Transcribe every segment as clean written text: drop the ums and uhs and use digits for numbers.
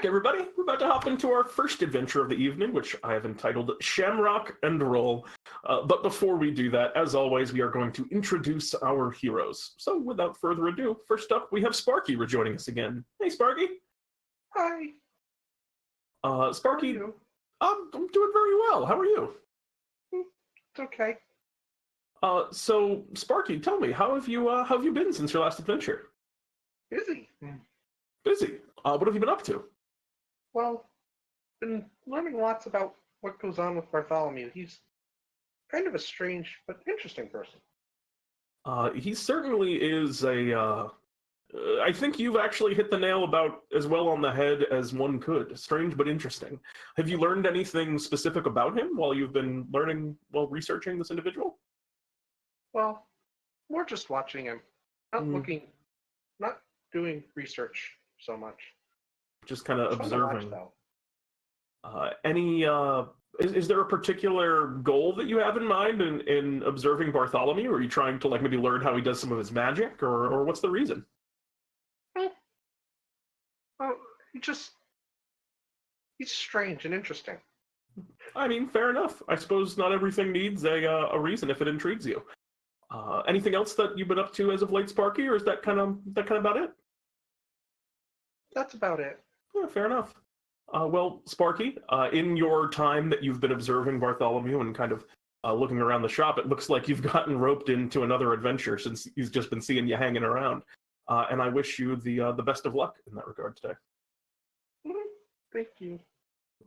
back, everybody. We're about to hop into our first adventure of the evening, which I have entitled Shamrock and Roll. But before we do that, as always, we are going to introduce our heroes. So without further ado, first up, we have Sparky rejoining us again. Hey, Sparky. Hi. Sparky, I'm doing very well. How are you? It's okay. So Sparky, tell me, how have you been since your last adventure? Busy. Busy. What have you been up to? Well, been learning lots about what goes on with Bartholomew. He's kind of a strange but interesting person. He certainly is I think you've actually hit the nail about as well on the head as one could. Strange but interesting. Have you learned anything specific about him while you've been researching this individual? Well, more just watching him. Not doing research so much. Just kind of observing. Watch, Is there a particular goal that you have in mind in observing Bartholomew? Are you trying to maybe learn how he does some of his magic, or what's the reason? Well, he's strange and interesting. I mean, fair enough. I suppose not everything needs a reason if it intrigues you. Anything else that you've been up to as of late, Sparky, or is that kind of about it? That's about it. Yeah, fair enough. Well, Sparky, in your time that you've been observing Bartholomew and kind of looking around the shop, it looks like you've gotten roped into another adventure since he's just been seeing you hanging around. And I wish you the best of luck in that regard today. Thank you.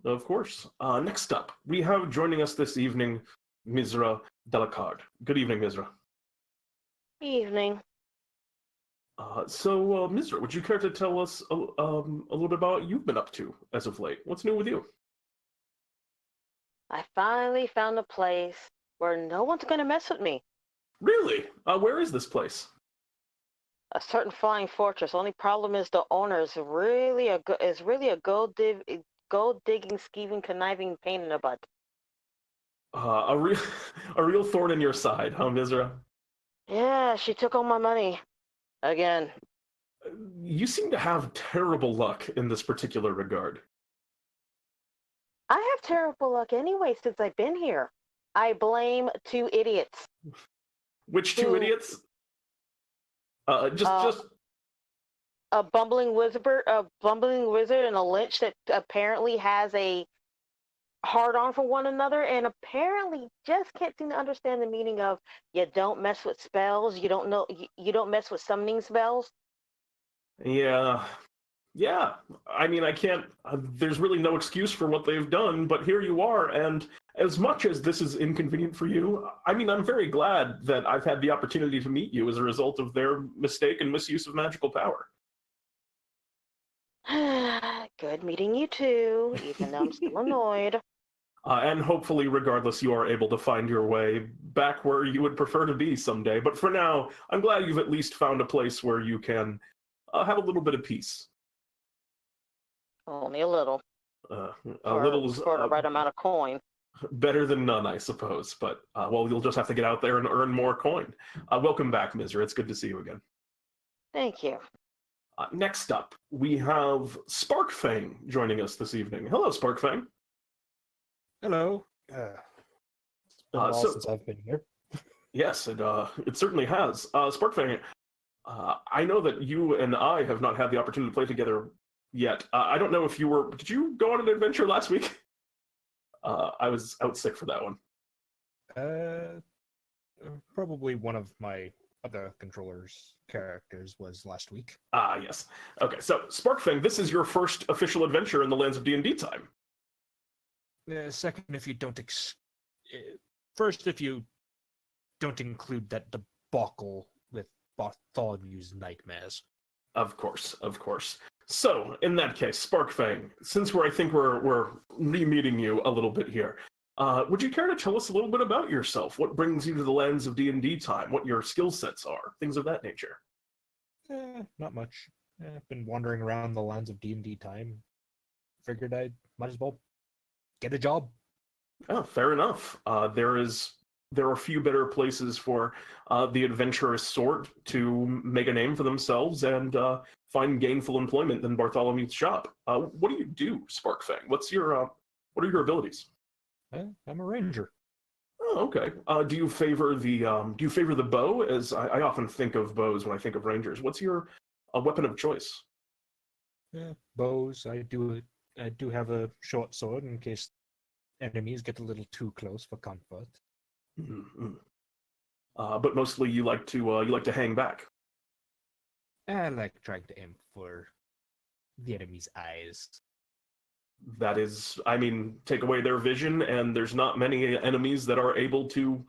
Of course. Next up, we have joining us this evening, Misra Delicard. Good evening, Misra. Evening. So, Misra, would you care to tell us a little bit about what you've been up to as of late? What's new with you? I finally found a place where no one's going to mess with me. Really? Where is this place? A certain flying fortress. Only problem is the owner is really a gold digging, skeeving, conniving pain in the butt. A real thorn in your side, huh, Misra? Yeah, she took all my money. Again. You seem to have terrible luck in this particular regard. I have terrible luck anyway since I've been here. I blame two idiots. Which two idiots? Just a bumbling wizard, and a lich that apparently has a hard-on for one another, and apparently just can't seem to understand the meaning of you don't mess with spells. You don't mess with summoning spells. Yeah. I mean, I can't. There's really no excuse for what they've done, but here you are, and as much as this is inconvenient for you, I mean, I'm very glad that I've had the opportunity to meet you as a result of their mistake and misuse of magical power. Good meeting you too, even though I'm still annoyed. And hopefully, regardless, you are able to find your way back where you would prefer to be someday. But for now, I'm glad you've at least found a place where you can have a little bit of peace. Only a little. A little is for the right amount of coin. Better than none, I suppose. But, you'll just have to get out there and earn more coin. Welcome back, Misra. It's good to see you again. Thank you. Next up, we have Sparkfang joining us this evening. Hello, Sparkfang. Hello. It's been a while since I've been here. Yes, it certainly has. Sparkfang, I know that you and I have not had the opportunity to play together yet. I don't know if did you go on an adventure last week? I was out sick for that one. Probably one of my other controller's characters was last week. Yes. Okay, so Sparkfang, this is your first official adventure in the lands of DnDTime. Second, if you don't first, if you don't include that debacle with Bartholomew's nightmares. Of course. So, in that case, Sparkfang, since we're re-meeting you a little bit here, would you care to tell us a little bit about yourself? What brings you to the lands of DnDTime? What your skill sets are? Things of that nature. Not much. I've been wandering around the lands of DnDTime. Figured I might as well get a job. Oh, fair enough. There is there are few better places for the adventurous sort to make a name for themselves and find gainful employment than Bartholomew's shop. What do you do, Sparkfang? What are your abilities? I'm a ranger. Oh, okay. Do you favor the bow? As I often think of bows when I think of rangers. What's your weapon of choice? Bows. I do have a short sword in case enemies get a little too close for comfort. Mm-hmm. But mostly you like to hang back. I like trying to aim for the enemy's eyes. That is, I mean, take away their vision, and there's not many enemies that are able to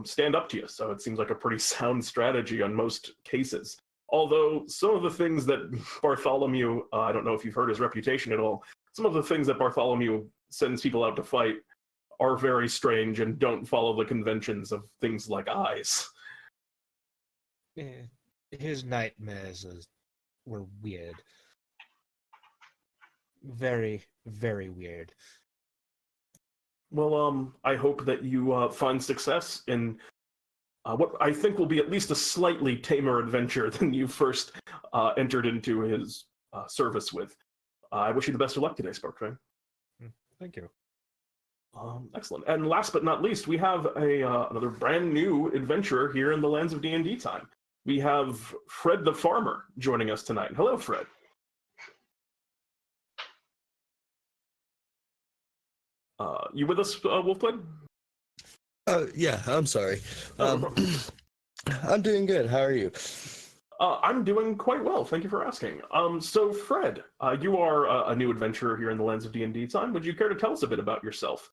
stand up to you. So it seems like a pretty sound strategy on most cases. Although some of the things that Bartholomew, I don't know if you've heard his reputation at all, some of the things that Bartholomew sends people out to fight are very strange and don't follow the conventions of things like eyes. His nightmares were weird. Very, very weird. Well, I hope that you find success in what I think will be at least a slightly tamer adventure than you first entered into his service with. I wish you the best of luck today, Sparkfang. Thank you. Excellent. And last but not least, we have another brand new adventurer here in the lands of DnDTime. We have Fred the Farmer joining us tonight. Hello, Fred. You with us, Wolfblade? Yeah, I'm sorry. I'm doing good. How are you? I'm doing quite well. Thank you for asking. So, Fred, you are a new adventurer here in the lands of DnDTime. Would you care to tell us a bit about yourself?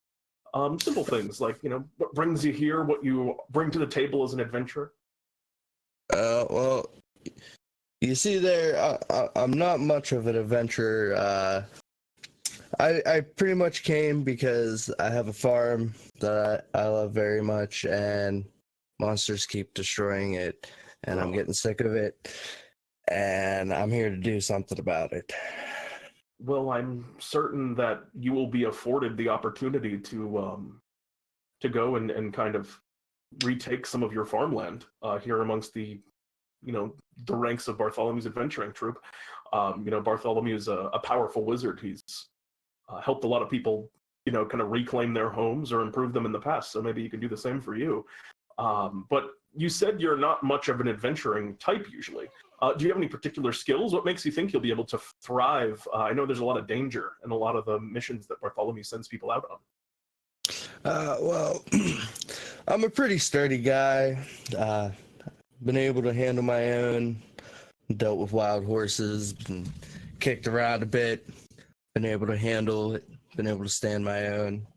Simple things like, what brings you here, what you bring to the table as an adventurer? Well, you see there, I'm not much of an adventurer. I pretty much came because I have a farm that I love very much, and monsters keep destroying it, and I'm getting sick of it, and I'm here to do something about it. Well, I'm certain that you will be afforded the opportunity to go and kind of retake some of your farmland here amongst the ranks of Bartholomew's adventuring troupe. Bartholomew is a powerful wizard. He's helped a lot of people, kind of reclaim their homes or improve them in the past. So maybe you can do the same for you. But you said you're not much of an adventuring type usually. Do you have any particular skills? What makes you think you'll be able to thrive? I know there's a lot of danger in a lot of the missions that Bartholomew sends people out on. Well, I'm a pretty sturdy guy. Been able to handle my own. Dealt with wild horses. Been kicked around a bit. Been able to handle it. Been able to stand my own.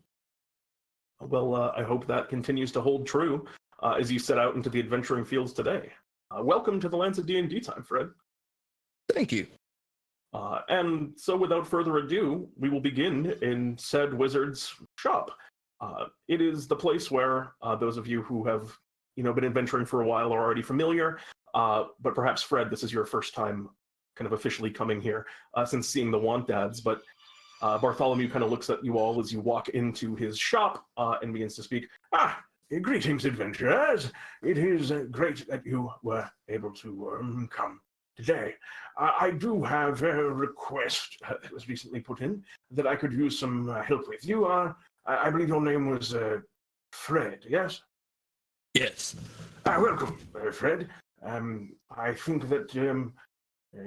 Well, I hope that continues to hold true as you set out into the adventuring fields today. Welcome to the lands of DnDTime, Fred. Thank you. And so without further ado, we will begin in said wizard's shop. It is the place where those of you who have been adventuring for a while are already familiar, but perhaps, Fred, this is your first time kind of officially coming here since seeing the want ads, but Bartholomew kind of looks at you all as you walk into his shop and begins to speak. Greetings, adventurers. It is great that you were able to come today. I do have a request that was recently put in that I could use some help with. You are, I believe your name was Fred, yes? Yes. Welcome, Fred. I think that,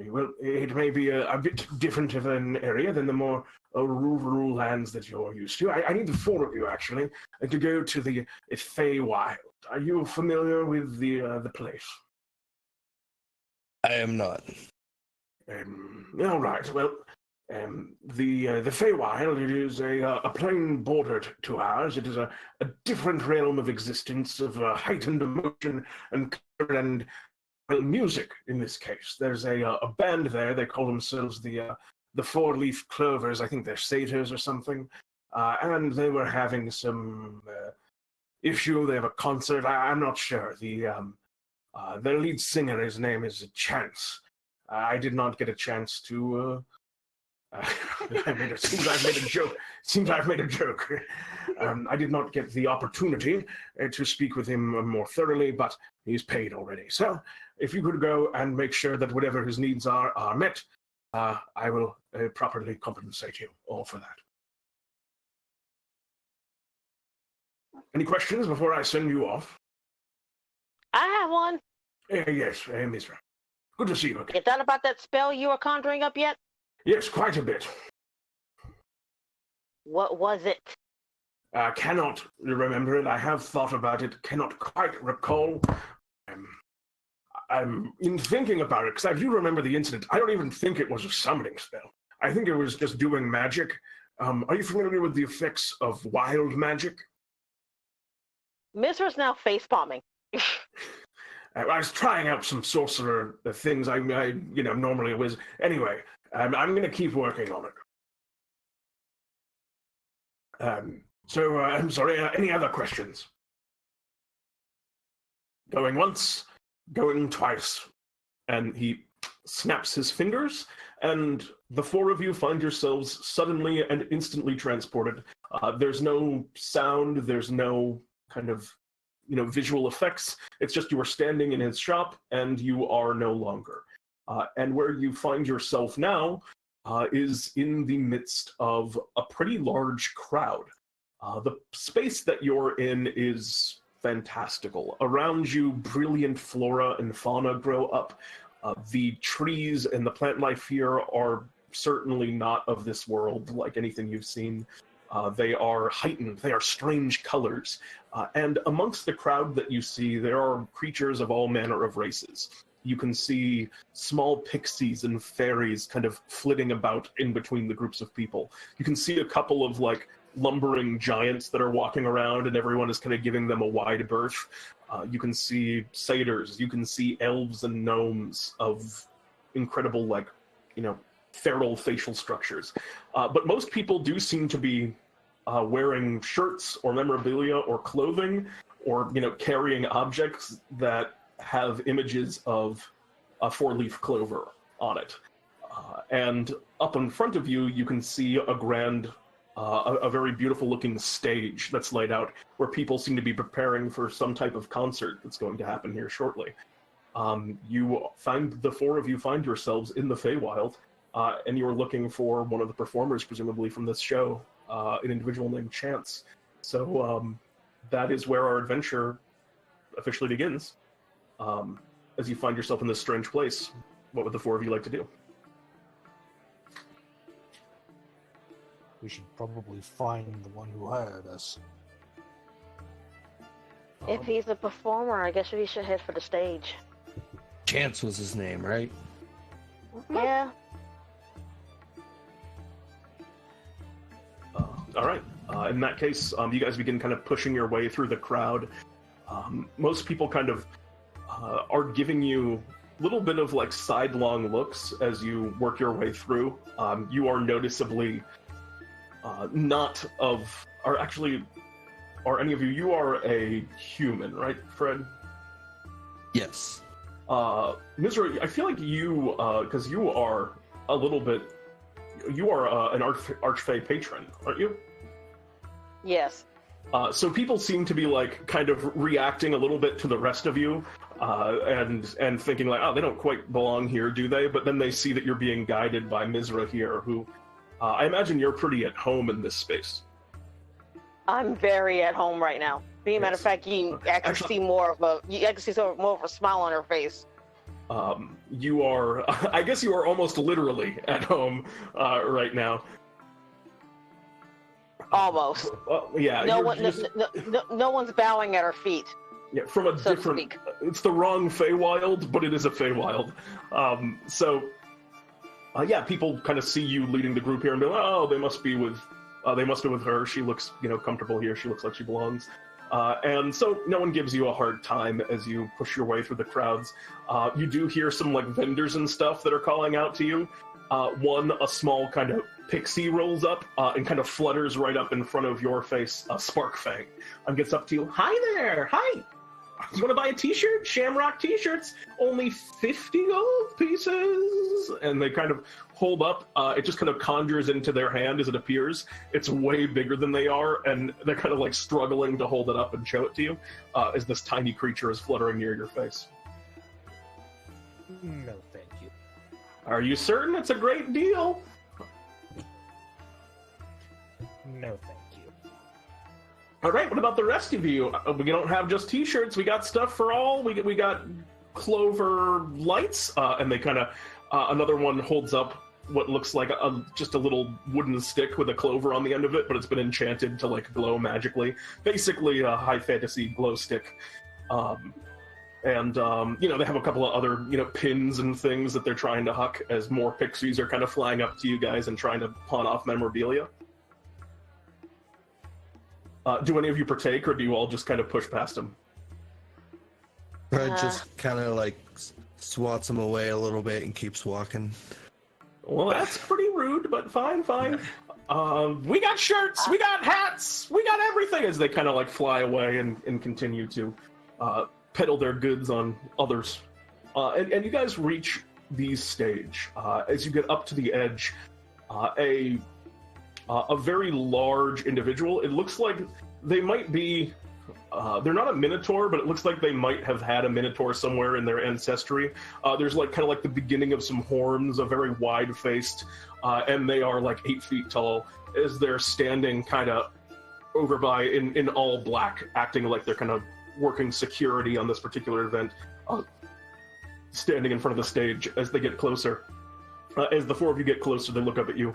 well, it may be a bit different of an area than the more rural lands that you're used to. I need the four of you, actually, to go to the Feywild. Are you familiar with the place? I am not. All right. Well, the Feywild, it is a plane bordered to ours. It is a different realm of existence, of heightened emotion and color and music. In this case, there's a band there. They call themselves the Four-Leaf Clovers. I think they're satyrs or something. And they were having some issue. They have a concert. I'm not sure. Their lead singer, his name is Chance. I did not get a chance to Seems I've made a joke. Seems I've made a joke. I did not get the opportunity to speak with him more thoroughly, but he's paid already. So, if you could go and make sure that whatever his needs are met, I will properly compensate you all for that. Any questions before I send you off? I have one. Yes, Misra. Good to see you again. You done about that spell you were conjuring up yet? Yes, quite a bit. What was it? I cannot remember it. I have thought about it. Cannot quite recall. I'm in thinking about it, because I do remember the incident. I don't even think it was a summoning spell. I think it was just doing magic. Are you familiar with the effects of wild magic? Misra's now face palming. I was trying out some sorcerer things. I normally was. Anyway, I'm going to keep working on it. I'm sorry, any other questions? Going once, going twice. And he snaps his fingers, and the four of you find yourselves suddenly and instantly transported. There's no sound, there's no kind of visual effects. It's just you are standing in his shop, and you are no longer. And where you find yourself now is in the midst of a pretty large crowd. The space that you're in is fantastical. Around you, brilliant flora and fauna grow up. The trees and the plant life here are certainly not of this world like anything you've seen. They are heightened, they are strange colors. And amongst the crowd that you see, there are creatures of all manner of races. You can see small pixies and fairies kind of flitting about in between the groups of people. You can see a couple of lumbering giants that are walking around, and everyone is kind of giving them a wide berth. You can see satyrs, you can see elves and gnomes of incredible, feral facial structures. But most people do seem to be wearing shirts or memorabilia or clothing, or carrying objects that have images of a four-leaf clover on it. And up in front of you, you can see a very beautiful looking stage that's laid out, where people seem to be preparing for some type of concert that's going to happen here shortly. The four of you find yourselves in the Feywild, and you're looking for one of the performers, presumably from this show, an individual named Chance. So that is where our adventure officially begins. As you find yourself in this strange place, what would the four of you like to do? We should probably find the one who hired us. If he's a performer, I guess we should head for the stage. Chance was his name, right? Yeah. All right. In that case, you guys begin kind of pushing your way through the crowd. Most people kind of are giving you a little bit of sidelong looks as you work your way through. You are noticeably not of... Are any of you... You are a human, right, Fred? Yes. Misra, I feel like you, because you are a little bit... You are an Archfey patron, aren't you? Yes. So people seem to be kind of reacting a little bit to the rest of you, and thinking oh, they don't quite belong here, do they? But then they see that you're being guided by Misra here, who I imagine you're pretty at home in this space. I'm very at home right now. Being a matter of fact, you actually see more of a smile on her face. You are, I guess you are almost literally at home right now. Almost. Yeah. No one's bowing at her feet. Yeah, from a different... It's the wrong Feywild, but it is a Feywild. Yeah, people kind of see you leading the group here and be like, oh, they must be with her. She looks, comfortable here. She looks like she belongs. And so no one gives you a hard time as you push your way through the crowds. You do hear some vendors and stuff that are calling out to you. A small kind of pixie rolls up and kind of flutters right up in front of your face, Sparkfang, and gets up to you. Hi there! Hi! You want to buy a t-shirt? Shamrock t-shirts, only 50 gold pieces. And they kind of hold up. It just kind of conjures into their hand as it appears. It's way bigger than they are, and they're kind of like struggling to hold it up and show it to you as this tiny creature is fluttering near your face. No, thank you. Are you certain it's a great deal? No, thank you. All right, what about the rest of you? We don't have just t-shirts. We got stuff for all. We got clover lights, and they kind of another one holds up what looks like just a little wooden stick with a clover on the end of it, but it's been enchanted to like glow magically. Basically, a high fantasy glow stick. And you know, they have a couple of other pins and things that they're trying to huck as more pixies are kind of flying up to you guys and trying to pawn off memorabilia. Do any of you partake, or do you all just kind of push past them? Fred just kind of like swats him away a little bit and keeps walking. Well, that's pretty rude, but fine. We got shirts, we got hats, we got everything as they kind of like fly away and continue to peddle their goods on others. And you guys reach the stage. As you get up to the edge, a very large individual. It looks like they might be, they're not a minotaur, but it looks like they might have had a minotaur somewhere in their ancestry. There's like kind of like the beginning of some horns, a very wide-faced, and they are like 8 feet tall as they're standing kind of over by in all black, acting like they're kind of working security on this particular event, standing in front of the stage as they get closer. As the four of you get closer, they look up at you.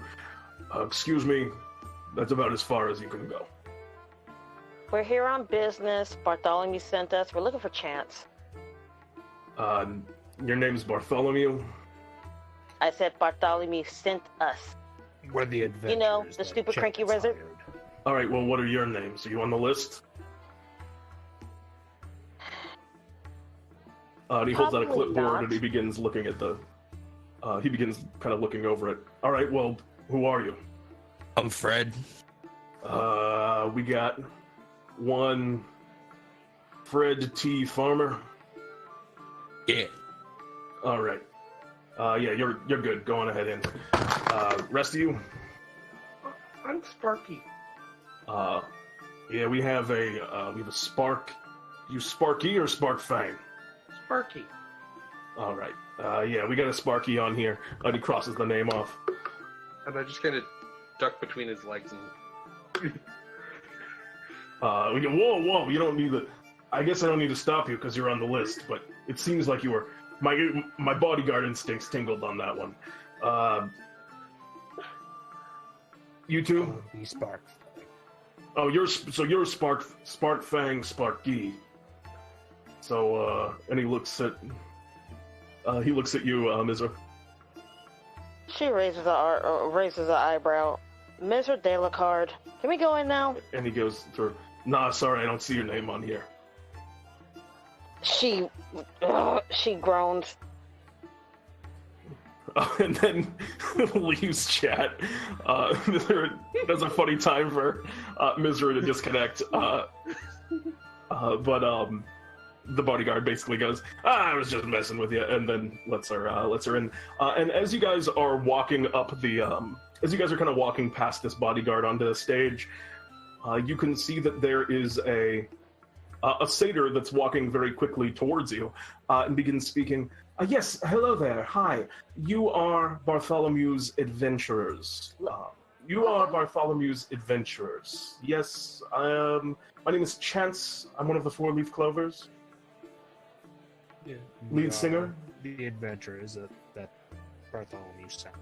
Excuse me, that's about as far as you can go. We're here on business. Bartholomew sent us. We're looking for Chance. Your name's Bartholomew? I said Bartholomew sent us. We're the adventurers. You know, the that stupid Chet cranky wizard. hired. All right, well, what are your names? Are you on the list? And he holds out a Probably clipboard not. and he begins looking at the... he begins kind of looking over it. All right, well, who are you? I'm Fred. We got one Fred T. Farmer. Yeah. All right. Yeah, you're good. Go on ahead in. Rest of you? I'm Sparky. Yeah, we have a Spark. You Sparky or Sparkfang? Sparky. All right. Yeah, we got a Sparky on here. And he crosses the name off. And I just kind of duck between his legs and... We go, whoa, you don't need to... I guess I don't need to stop you because you're on the list, but it seems like you were... My bodyguard instincts tingled on that one. You two? Be Spark. Oh, you're Sparkfang, Sparky. So, and he looks at you, Misra. She raises an eyebrow. Misra Delacard. Can we go in now? And he goes through. Nah, sorry, I don't see your name on here. She groans. And then leaves chat. Misra does a funny time for Misra to disconnect. But the bodyguard basically goes, I was just messing with you, and then lets her in. And as you guys are walking up the, as you guys are kind of walking past this bodyguard onto the stage, you can see that there is a satyr that's walking very quickly towards you, and begins speaking. Yes, hello there. Hi. You are Bartholomew's adventurers. Yes. My name is Chance. I'm one of the Four-Leaf Clovers. Yeah, Lead singer? The adventurers that Bartholomew sent.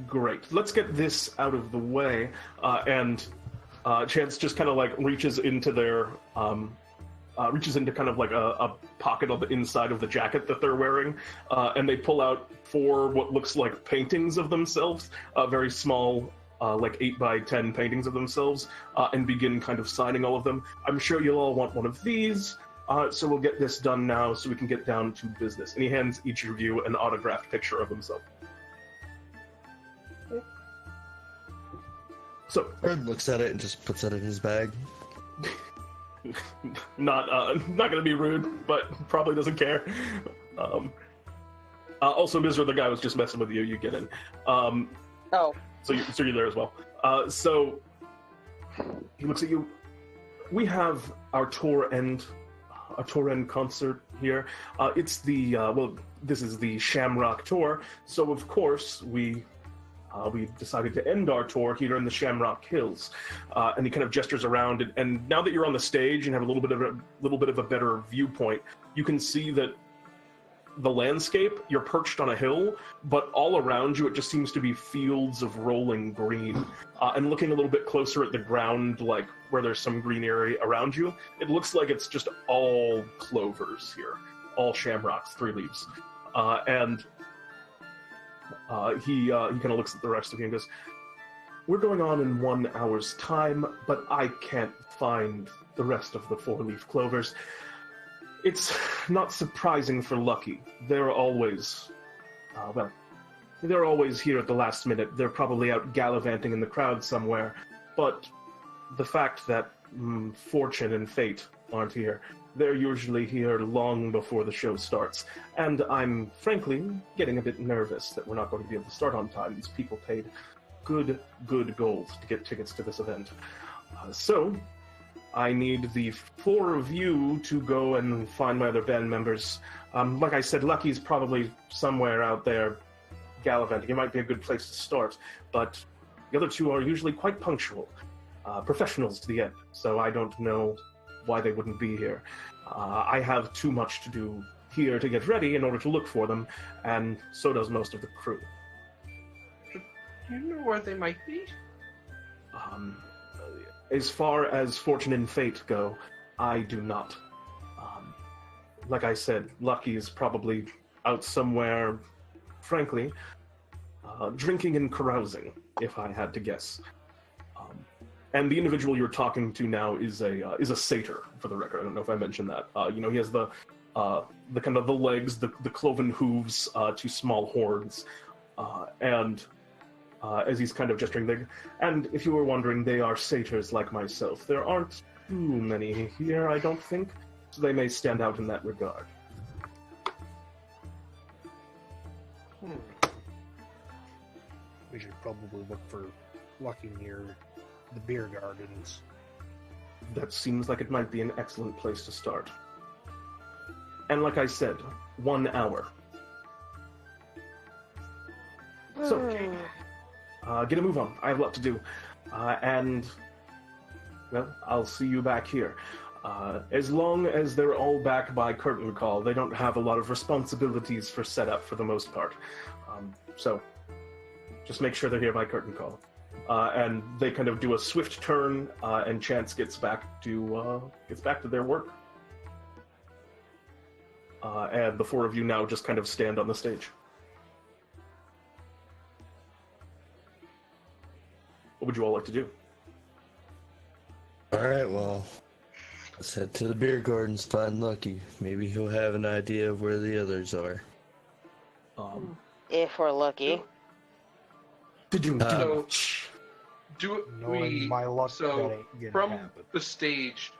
Great. Let's get this out of the way. And Chance just kind of like reaches into their, kind of like a pocket on the inside of the jacket that they're wearing, and they pull out 4 what looks like paintings of themselves, very small, like 8x10 paintings of themselves, and begin kind of signing all of them. I'm sure you'll all want one of these. So we'll get this done now so we can get down to business. And he hands each of you an autographed picture of himself. So Fred looks at it and just puts it in his bag. not going to be rude, but probably doesn't care. Also, Misra, the guy was just messing with you. You get in. Oh. So you're there as well. So he looks at you. We have our tour end concert here. It's the this is the Shamrock tour. So of course we decided to end our tour here in the Shamrock Hills. And he kind of gestures around, and now that you're on the stage and have a little bit of a better viewpoint, you can see that the landscape, you're perched on a hill, but all around you it just seems to be fields of rolling green. And looking a little bit closer at the ground, like where there's some green area around you, it looks like it's just all clovers here, all shamrocks, 3 leaves. He kind of looks at the rest of you and goes, "We're going on in 1 hour's time, but I can't find the rest of the 4-leaf clovers. It's not surprising for Lucky. They're always, they're always here at the last minute. They're probably out gallivanting in the crowd somewhere. But the fact that Fortune and Fate aren't here, they're usually here long before the show starts. And I'm, frankly, getting a bit nervous that we're not going to be able to start on time. These people paid good gold to get tickets to this event. So I need the 4 of you to go and find my other band members. Like I said, Lucky's probably somewhere out there gallivanting. It might be a good place to start, but the other 2 are usually quite punctual, professionals to the end, so I don't know why they wouldn't be here. I have too much to do here to get ready in order to look for them, and so does most of the crew." Do you know where they might be? As far as Fortune and Fate go, I do not. Like I said, Lucky is probably out somewhere, frankly, drinking and carousing, if I had to guess. And the individual you're talking to now is a satyr, for the record. I don't know if I mentioned that. He has the kind of the legs, the cloven hooves, 2 small horns, and as he's kind of gesturing, and if you were wondering, they are satyrs like myself. There aren't too many here, I don't think, so they may stand out in that regard. We should probably look for Lucky near the beer gardens. That seems like it might be an excellent place to start. And like I said, 1 hour. So, get a move on. I have a lot to do. And, well, I'll see you back here. As long as they're all back by curtain call, they don't have a lot of responsibilities for setup for the most part. So, just make sure they're here by curtain call. And they kind of do a swift turn, and Chance gets back to their work. And the 4 of you now just kind of stand on the stage. What would you all like to do? Alright, well, let's head to the beer gardens, find Lucky. Maybe he'll have an idea of where the others are. If we're lucky. Knowing my luck, that so ain't gonna from happen. the stage,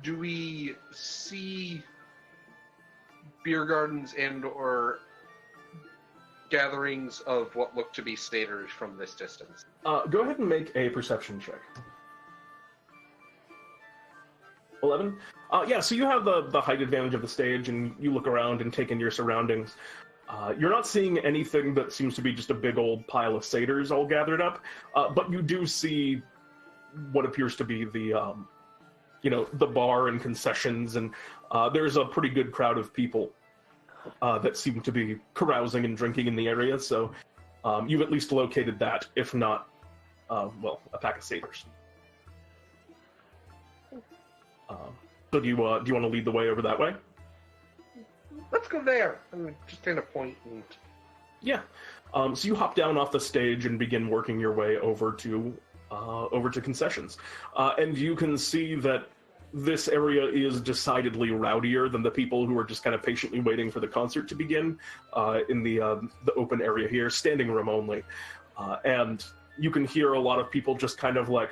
do we see beer gardens and or gatherings of what look to be satyrs from this distance? Go ahead and make a perception check. 11? Yeah, so you have the height advantage of the stage, and you look around and take in your surroundings. You're not seeing anything that seems to be just a big old pile of satyrs all gathered up, but you do see what appears to be the bar and concessions, and there's a pretty good crowd of people that seem to be carousing and drinking in the area, so you've at least located that, if not, a pack of satyrs. So do you want to lead the way over that way? Let's go there. I'm just in a point. And... Yeah. So you hop down off the stage and begin working your way over to concessions, and you can see that this area is decidedly rowdier than the people who are just kind of patiently waiting for the concert to begin in the open area here, standing room only, and you can hear a lot of people just kind of like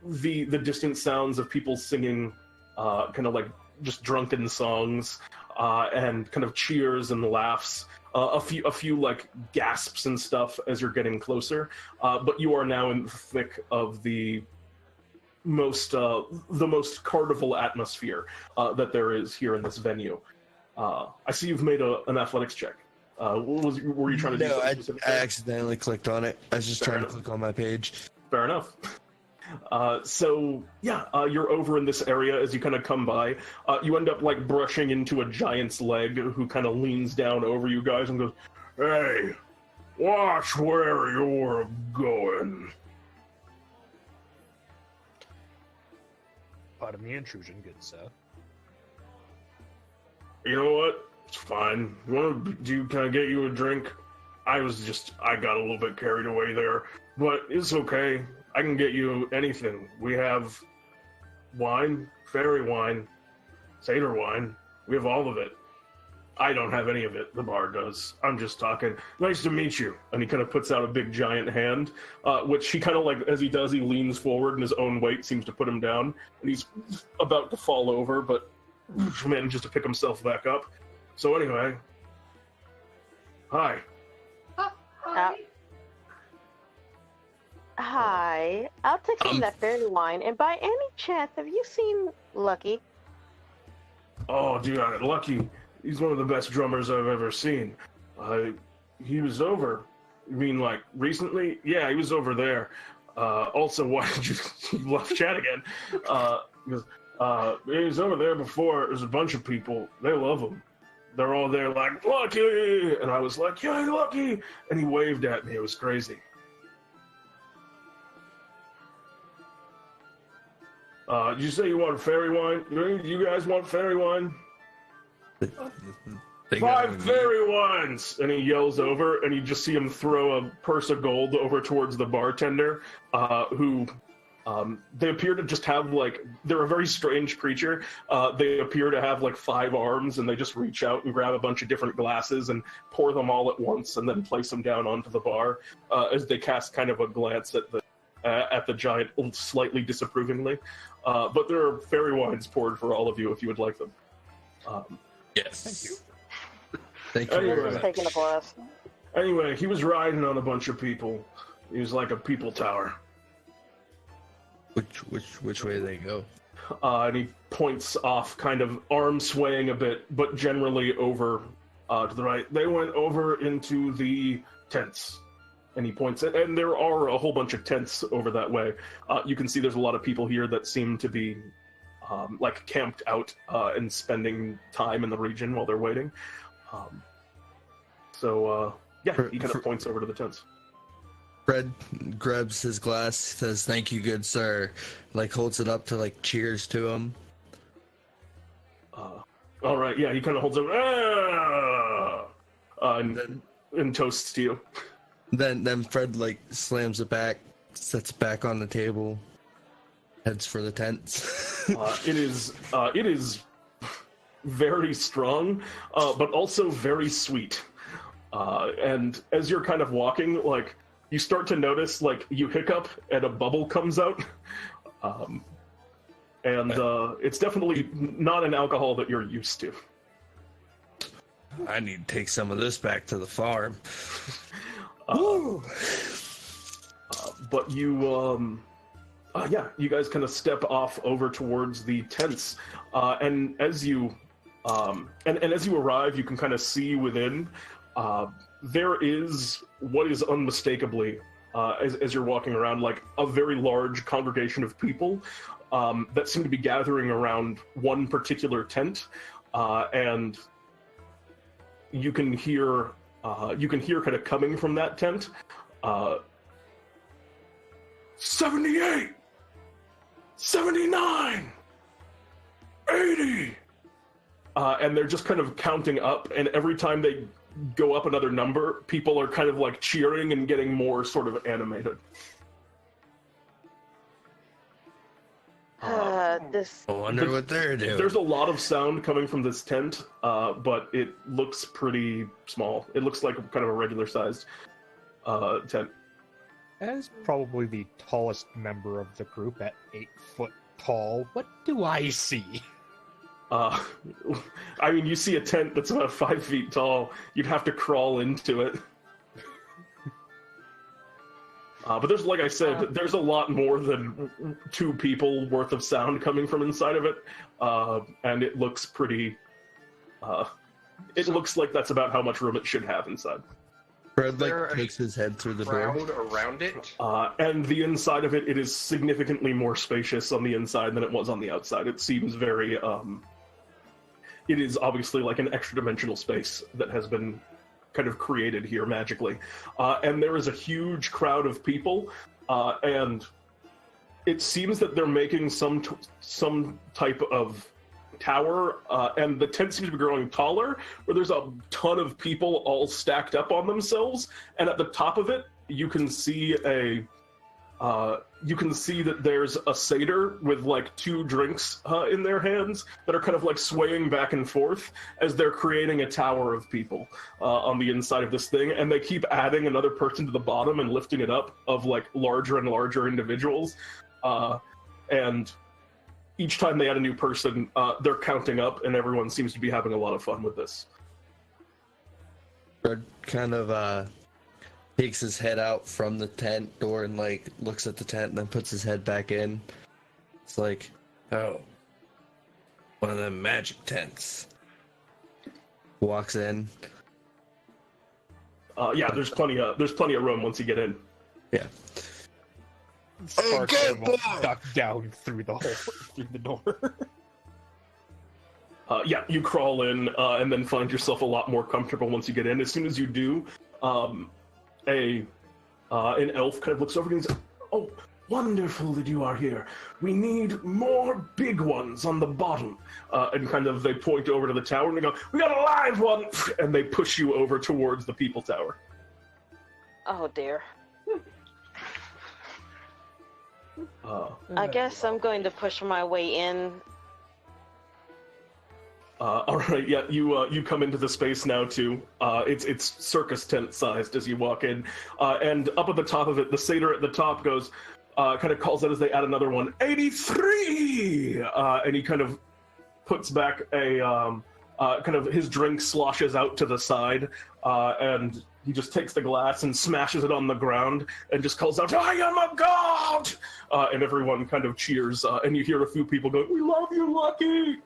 the distant sounds of people singing, kind of like just drunken songs, and kind of cheers and laughs. A few like gasps and stuff as you're getting closer, but you are now in the thick of the most carnival atmosphere that there is here in this venue. I see you've made an athletics check. Were you trying to do No, something I accidentally clicked on it. I was just trying to click on my page. Fair enough. So yeah, you're over in this area as you kind of come by. You end up like brushing into a giant's leg who kind of leans down over you guys and goes, "Hey, watch where you're going." Pardon the intrusion, good sir. You know what? It's fine. Can I get you a drink? I got a little bit carried away there, but it's okay. I can get you anything. We have wine, fairy wine, satyr wine. We have all of it. I don't have any of it. The bar does. I'm just talking. Nice to meet you. And he kind of puts out a big giant hand, which he kind of like, as he does, he leans forward and his own weight seems to put him down. And he's about to fall over, but manages to pick himself back up. So anyway, hi. Hi, I'll take some of that fairy wine. And by any chance, have you seen Lucky? Oh, dude, Lucky. He's one of the best drummers I've ever seen. He was over. You mean like recently? Yeah, he was over there. Also, why did you left chat again? Because he was over there before. There's a bunch of people. They love him. They're all there like, Lucky! And I was like, yeah, Lucky! And he waved at me. It was crazy. Did you say you want fairy wine? You guys want fairy wine? 5 fairy wines! And he yells over, and you just see him throw a purse of gold over towards the bartender, who they appear to just have like, they're a very strange creature. They appear to have like 5 arms, and they just reach out and grab a bunch of different glasses and pour them all at once, and then place them down onto the bar as they cast kind of a glance at the giant slightly disapprovingly. But there are fairy wines poured for all of you if you would like them. Yes. Thank you. Thank you. Anyway. Just taking a glass. Anyway, he was riding on a bunch of people. He was like a people tower. Which way they go? And he points off, kind of arm swaying a bit, but generally over to the right. They went over into the tents. And he points it, and there are a whole bunch of tents over that way. You can see there's a lot of people here that seem to be like camped out and spending time in the region while they're waiting. Yeah, he kind of points over to the tents. Fred grabs his glass, says, "Thank you, good sir." Like holds it up to like cheers to him. All right, yeah, he kind of holds it and toasts to you. Then Fred like slams it back, sets it back on the table, heads for the tents. It is very strong, but also very sweet. And as you're kind of walking, like you start to notice, like you hiccup and a bubble comes out. It's definitely not an alcohol that you're used to. I need to take some of this back to the farm. But you, you guys kind of step off over towards the tents, and as you arrive, you can kind of see within. There is what is unmistakably, as you're walking around, like a very large congregation of people that seem to be gathering around one particular tent, and you can hear kind of coming from that tent, 78, 79, 80, and they're just kind of counting up, and every time they go up another number, people are kind of like cheering and getting more sort of animated. I wonder what they're doing. There's a lot of sound coming from this tent, but it looks pretty small. It looks like kind of a regular-sized tent. As probably the tallest member of the group at 8 foot tall, what do I see? I mean, you see a tent that's about 5 feet tall. You'd have to crawl into it. But there's, like I said, there's a lot more than 2 people worth of sound coming from inside of it, and it looks pretty. It looks like that's about how much room it should have inside. Fred takes his head through the door. Crowd around it. And the inside of it, it is significantly more spacious on the inside than it was on the outside. It seems very. It is obviously like an extra-dimensional space that has been kind of created here magically. And there is a huge crowd of people, and it seems that they're making some type of tower, and the tent seems to be growing taller, where there's a ton of people all stacked up on themselves, and at the top of it, you can see that there's a satyr with like 2 drinks in their hands that are kind of like swaying back and forth as they're creating a tower of people on the inside of this thing, and they keep adding another person to the bottom and lifting it up of like larger and larger individuals, and each time they add a new person, they're counting up, and everyone seems to be having a lot of fun with this. Fred kind of takes his head out from the tent door and like looks at the tent and then puts his head back in. It's like, oh, one of them magic tents. Walks in. Yeah, there's plenty of room once you get in. Yeah. Sparky Okay, will boy. duck down through the hole, through the door. Yeah, you crawl in and then find yourself a lot more comfortable once you get in. As soon as you do, an elf kind of looks over and says, "Oh, wonderful that you are here. We need more big ones on the bottom." And kind of they point over to the tower and they go, "We got a live one!" And they push you over towards the people tower. Oh dear. I I guess I'm going to push my way in. All right, yeah, you come into the space now too. It's circus tent sized as you walk in, and up at the top of it, the satyr at the top goes, kind of calls out as they add another one, 83, and he kind of puts back a kind of his drink sloshes out to the side, and he just takes the glass and smashes it on the ground and just calls out, "I am a god!" And everyone kind of cheers, and you hear a few people go, "We love you, Lucky!"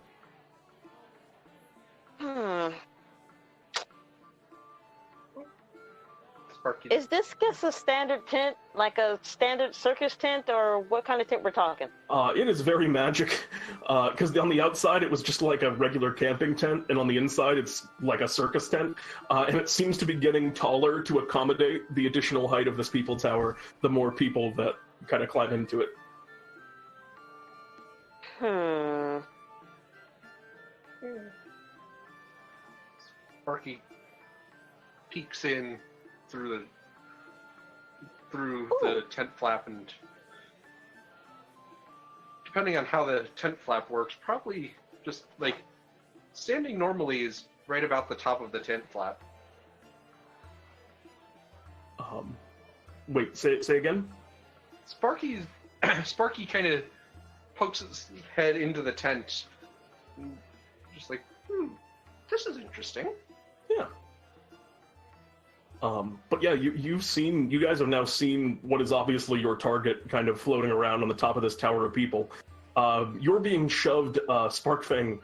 Sparky. Is this just a standard tent, like a standard circus tent, or what kind of tent we're talking? It is very magic, because on the outside it was just like a regular camping tent, and on the inside it's like a circus tent, and it seems to be getting taller to accommodate the additional height of this people tower, the more people that kind of climb into it. Sparky peeks in through the tent flap, and depending on how the tent flap works, probably just like standing normally is right about the top of the tent flap. Wait, say again? Sparky kind of pokes his head into the tent, just like, this is interesting. Yeah. But yeah, you guys have now seen what is obviously your target kind of floating around on the top of this tower of people. You're being shoved, Sparkfang,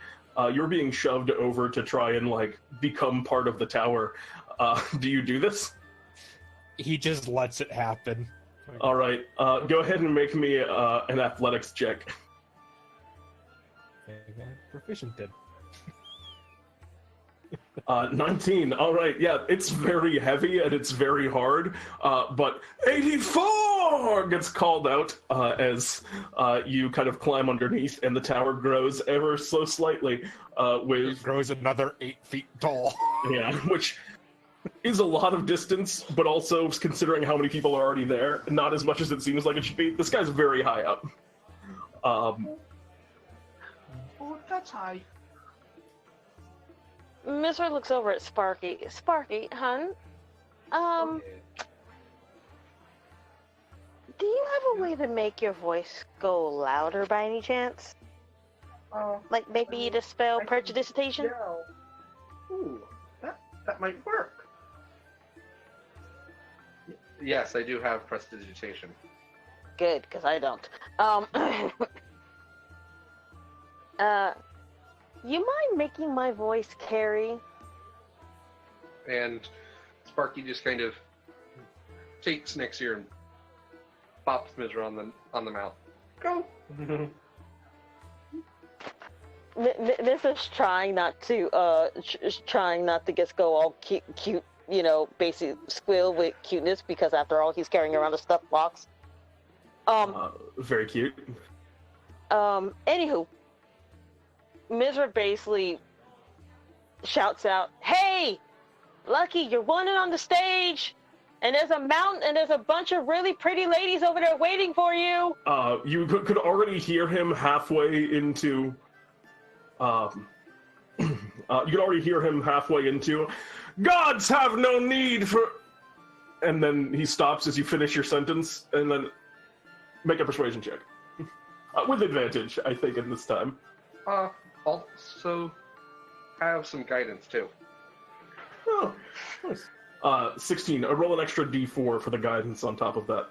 you're being shoved over to try and like become part of the tower. Do you do this? He just lets it happen. All right, go ahead and make me an athletics check. Proficient in. 19. All right, yeah, it's very heavy and it's very hard, but 84 gets called out as you kind of climb underneath, and the tower grows ever so slightly. It grows another 8 feet tall. Yeah, which is a lot of distance, but also considering how many people are already there, not as much as it seems like it should be. This guy's very high up. Oh, that's high. Misra looks over at Sparky. Sparky, hun, a way to make your voice go louder by any chance? Like maybe to spell prejudicitation? Yeah. Ooh, that might work. Yes, I do have prestidigitation. Good, because I don't. You mind making my voice carry? And Sparky just kind of takes Nick's ear and pops Misra on the mouth. Go. This is trying not to just go all cute, you know, basic squill with cuteness, because after all, he's carrying around a stuffed box. Very cute. Anywho, Misra basically shouts out, "Hey, Lucky, you're wanted on the stage, and there's a mountain, and there's a bunch of really pretty ladies over there waiting for you." You could already hear him halfway into. You could already hear him halfway into. Gods have no need for. And then he stops as you finish your sentence, and then make a persuasion check with advantage, I think, in this time. Also have some guidance too. Oh, nice. 16. Roll an extra d4 for the guidance on top of that.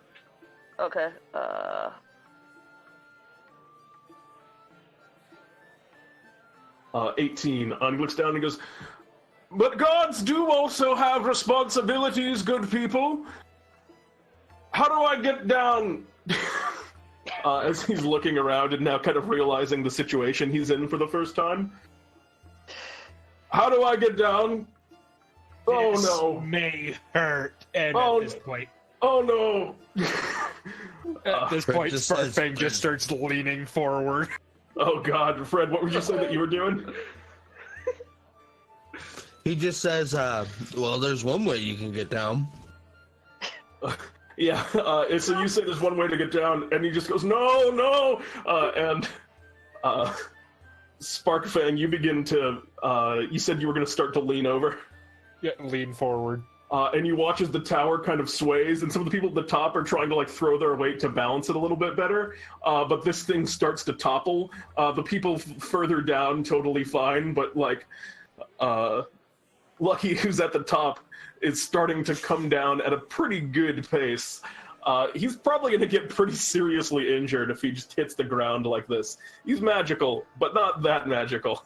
Okay. 18. He looks down and goes, "But gods do also have responsibilities, good people. How do I get down?" As he's looking around and now kind of realizing the situation he's in for the first time. "How do I get down? Oh This no. may hurt. And Oh, at this point, Oh no." Fred just says, Sparkfang just starts leaning forward. Oh god, Fred, what would you say that you were doing? He just says, well, there's one way you can get down. Yeah, and so you say there's one way to get down, and he just goes, "No, no!" And Sparkfang, you begin to, you said you were going to start to lean over. Yeah, lean forward. And you watch as the tower kind of sways, and some of the people at the top are trying to like throw their weight to balance it a little bit better. But this thing starts to topple. The people further down totally fine, but like Lucky, who's at the top, is starting to come down at a pretty good pace. He's probably going to get pretty seriously injured if he just hits the ground like this. He's magical, but not that magical.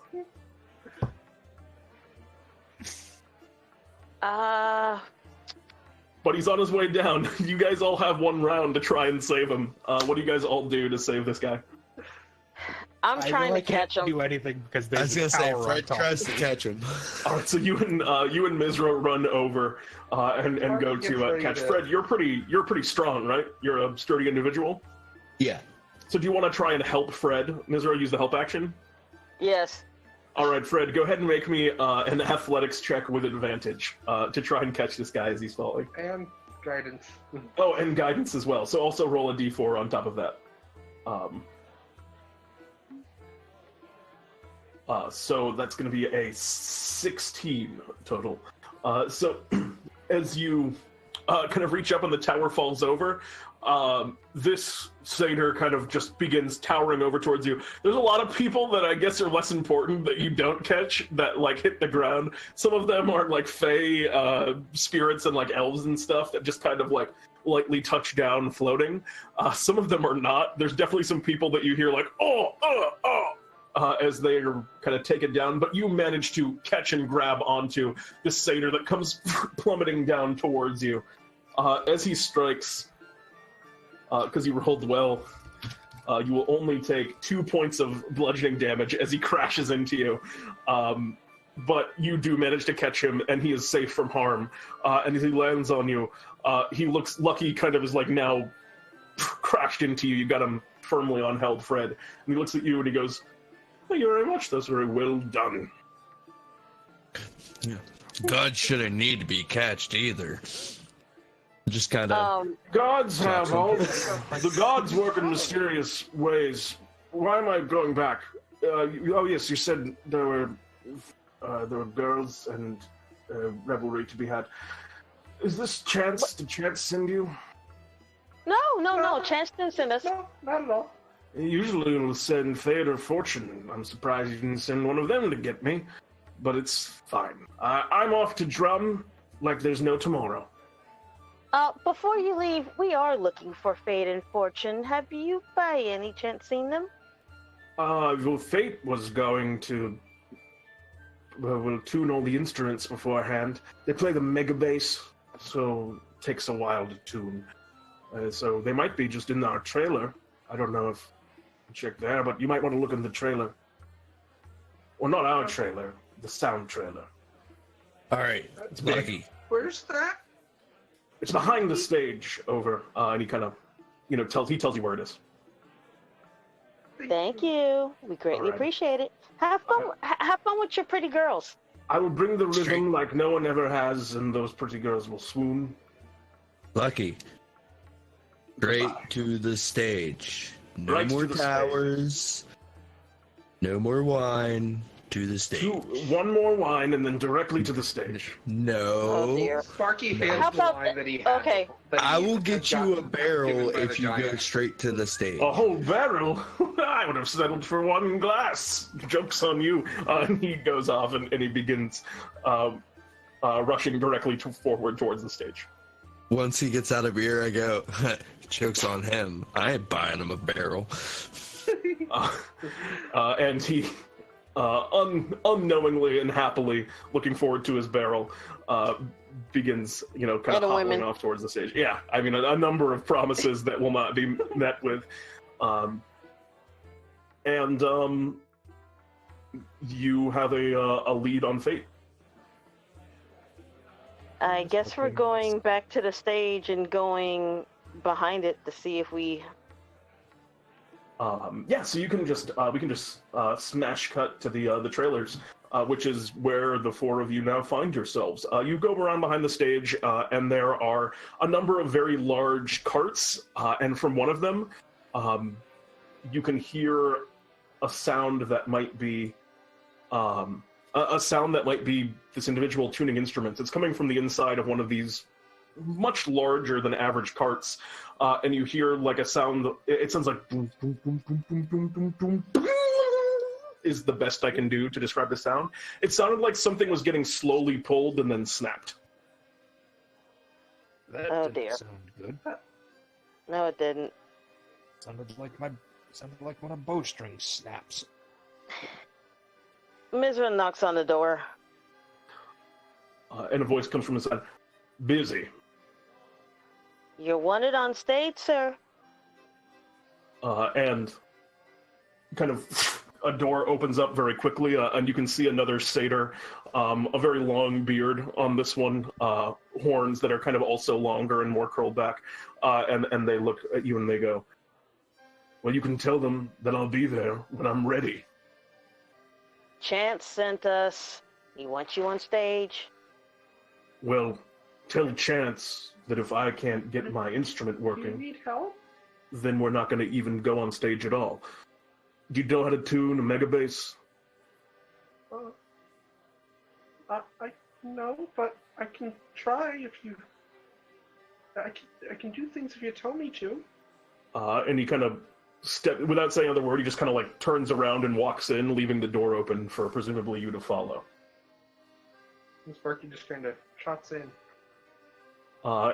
But he's on his way down. You guys all have one round to try and save him. What do you guys all do to save this guy? I'm trying to catch him. Do anything because I was there's gonna a say, tower on Fred top. tries to catch him. All right, so you and Misra run over and go to catch Fred. You're pretty strong, right? You're a sturdy individual. Yeah. So do you want to try and help Fred? Misra, use the help action. Yes. All right, Fred, go ahead and make me an athletics check with advantage to try and catch this guy as he's falling. And guidance. Oh, and guidance as well. So also roll a d4 on top of that. So that's going to be a 16 total. So as you kind of reach up and the tower falls over, this satyr kind of just begins towering over towards you. There's a lot of people that I guess are less important that you don't catch that like hit the ground. Some of them are like fey spirits and like elves and stuff that just kind of like lightly touch down floating. Some of them are not. There's definitely some people that you hear like, as they are kind of taken down, but you manage to catch and grab onto this satyr that comes plummeting down towards you. As he strikes, because you rolled well, you will only take 2 points of bludgeoning damage as he crashes into you. But you do manage to catch him, and he is safe from harm. And as he lands on you, he looks lucky, kind of is like now crashed into you. You got him firmly on held, Fred. And he looks at you and he goes, "Thank you very much. That's very well done." God shouldn't need to be catched either. Just kind of. Gods have all the gods work in mysterious ways. Why am I going back? Oh yes, you said there were girls and revelry to be had. Is this chance? Did chance send you? No, No. Chance didn't send us. No, not at all. Usually it'll send Fate or Fortune. I'm surprised you didn't send one of them to get me. But it's fine. I'm off to drum like there's no tomorrow. Before you leave, we are looking for Fate and Fortune. Have you by any chance seen them? Well, Fate was going to... we'll tune all the instruments beforehand. They play the mega bass, so it takes a while to tune. So they might be just in our trailer. I don't know if... check there, but you might want to look in the trailer. Well, not our trailer, the sound trailer. All right, Sparky. Where's that? It's behind the stage over, and he kind of, tells you where it is. Thank you. We greatly Alright. appreciate it. Have fun with your pretty girls. I will bring the rhythm like no one ever has, and those pretty girls will swoon. Lucky. Straight Goodbye. to the stage. No Right to more the towers. No more wine. To the stage. One more wine, and then directly to the stage. No. Oh dear. Sparky How hands the about line that he had. okay. that he I will had get you a gotten barrel given by if the you go giant. straight to the stage. A whole barrel? I would have settled for one glass. Joke's on you. And he goes off, and he begins rushing directly forward towards the stage. Once he gets out of beer, I go, joke's on him. I ain't buying him a barrel. And he, unknowingly and happily, looking forward to his barrel, begins, kind of And the hobbling women. off towards the stage. Yeah, I mean, a number of promises that will not be met with. You have a lead on Fate. I guess we're going back to the stage and going behind it to see if we. So you can just we can just smash cut to the trailers, which is where the four of you now find yourselves. You go around behind the stage, and there are a number of very large carts, and from one of them, you can hear a sound that might be a sound that might be this individual tuning instruments. It's coming from the inside of one of these much larger than average carts, and you hear like a sound. It sounds like boom, boom, boom, boom, boom, boom, boom, boom, boom, is the best I can do to describe the sound. It sounded like something was getting slowly pulled and then snapped. That Oh, didn't dear. sound good. No, it didn't. Sounded like when a bowstring snaps. Misra knocks on the door. And a voice comes from inside. Busy. You're wanted on stage, sir. And kind of a door opens up very quickly, and you can see another satyr, a very long beard on this one, horns that are kind of also longer and more curled back, and they look at you and they go, well, you can tell them that I'll be there when I'm ready. Chance sent us. He wants you on stage. Well, tell Chance that if I can't get my instrument Do you working, need help? then we're not going to even go on stage at all. Do you know how to tune a mega bass? I no, but I can try if you. I can do things if you tell me to. And he kind of without saying another word, he just kind of like turns around and walks in, leaving the door open for presumably you to follow. And Sparky just kind of trots in.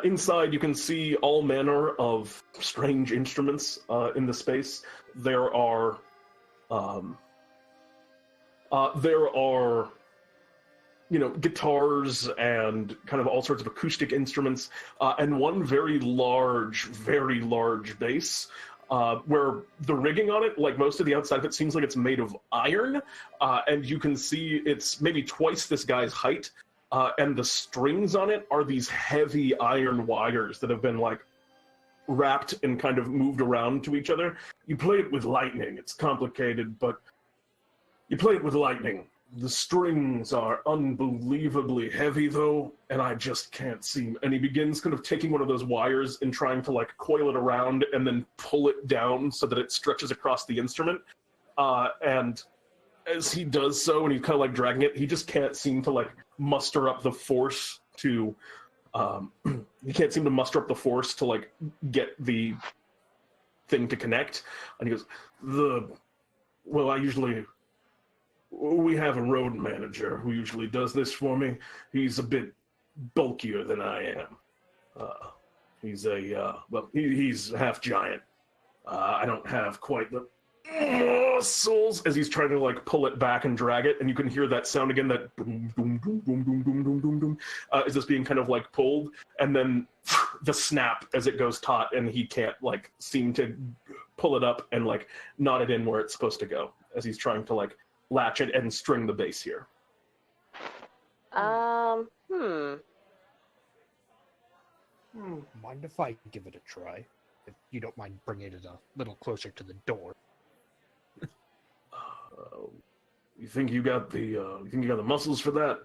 Inside, you can see all manner of strange instruments in the space. There are guitars and kind of all sorts of acoustic instruments, and one very large bass, where the rigging on it, like most of the outside of it, seems like it's made of iron, and you can see it's maybe twice this guy's height, and the strings on it are these heavy iron wires that have been like wrapped and kind of moved around to each other. You play it with lightning. It's complicated, but you play it with lightning. The strings are unbelievably heavy, though, and I just can't seem. And he begins kind of taking one of those wires and trying to like coil it around and then pull it down so that it stretches across the instrument. And as he does so, and he's kind of like dragging it, he just can't seem to like muster up the force to He can't seem to muster up the force to like get the thing to connect, and he goes, we have a road manager who usually does this for me. He's a bit bulkier than I am. He's half giant. I don't have quite the muscles as he's trying to like pull it back and drag it, and you can hear that sound again, that boom, boom, boom, boom, boom, boom, boom, boom, boom, is this being kind of like pulled, and then the snap as it goes taut, and he can't like seem to pull it up and like knot it in where it's supposed to go as he's trying to like latch it and string the base here. Mind if I give it a try? If you don't mind bringing it a little closer to the door. You think you got the muscles for that?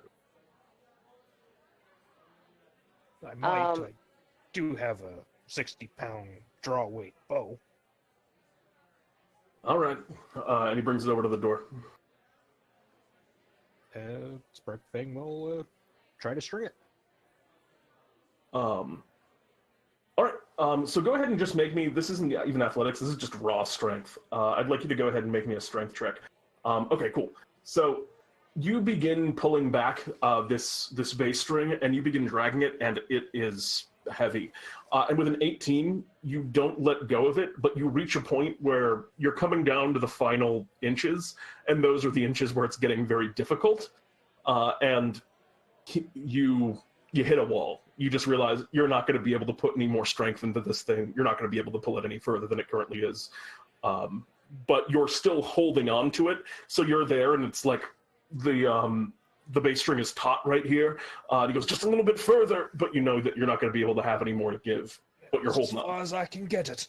I might. I do have a 60-pound draw weight bow. All right, and he brings it over to the door. Sparkfang will try to string it. All right, so go ahead and just make me, this isn't even athletics, this is just raw strength. I'd like you to go ahead and make me a strength check. Okay, cool. So you begin pulling back this base string, and you begin dragging it, and it is heavy. And with an 18, you don't let go of it, but you reach a point where you're coming down to the final inches, and those are the inches where it's getting very difficult. And you hit a wall. You just realize you're not going to be able to put any more strength into this thing. You're not going to be able to pull it any further than it currently is. But you're still holding on to it, so you're there, and it's like the base string is taut right here. He goes, just a little bit further, but you know that you're not going to be able to have any more to give, but you're holding on. As far as I can get it.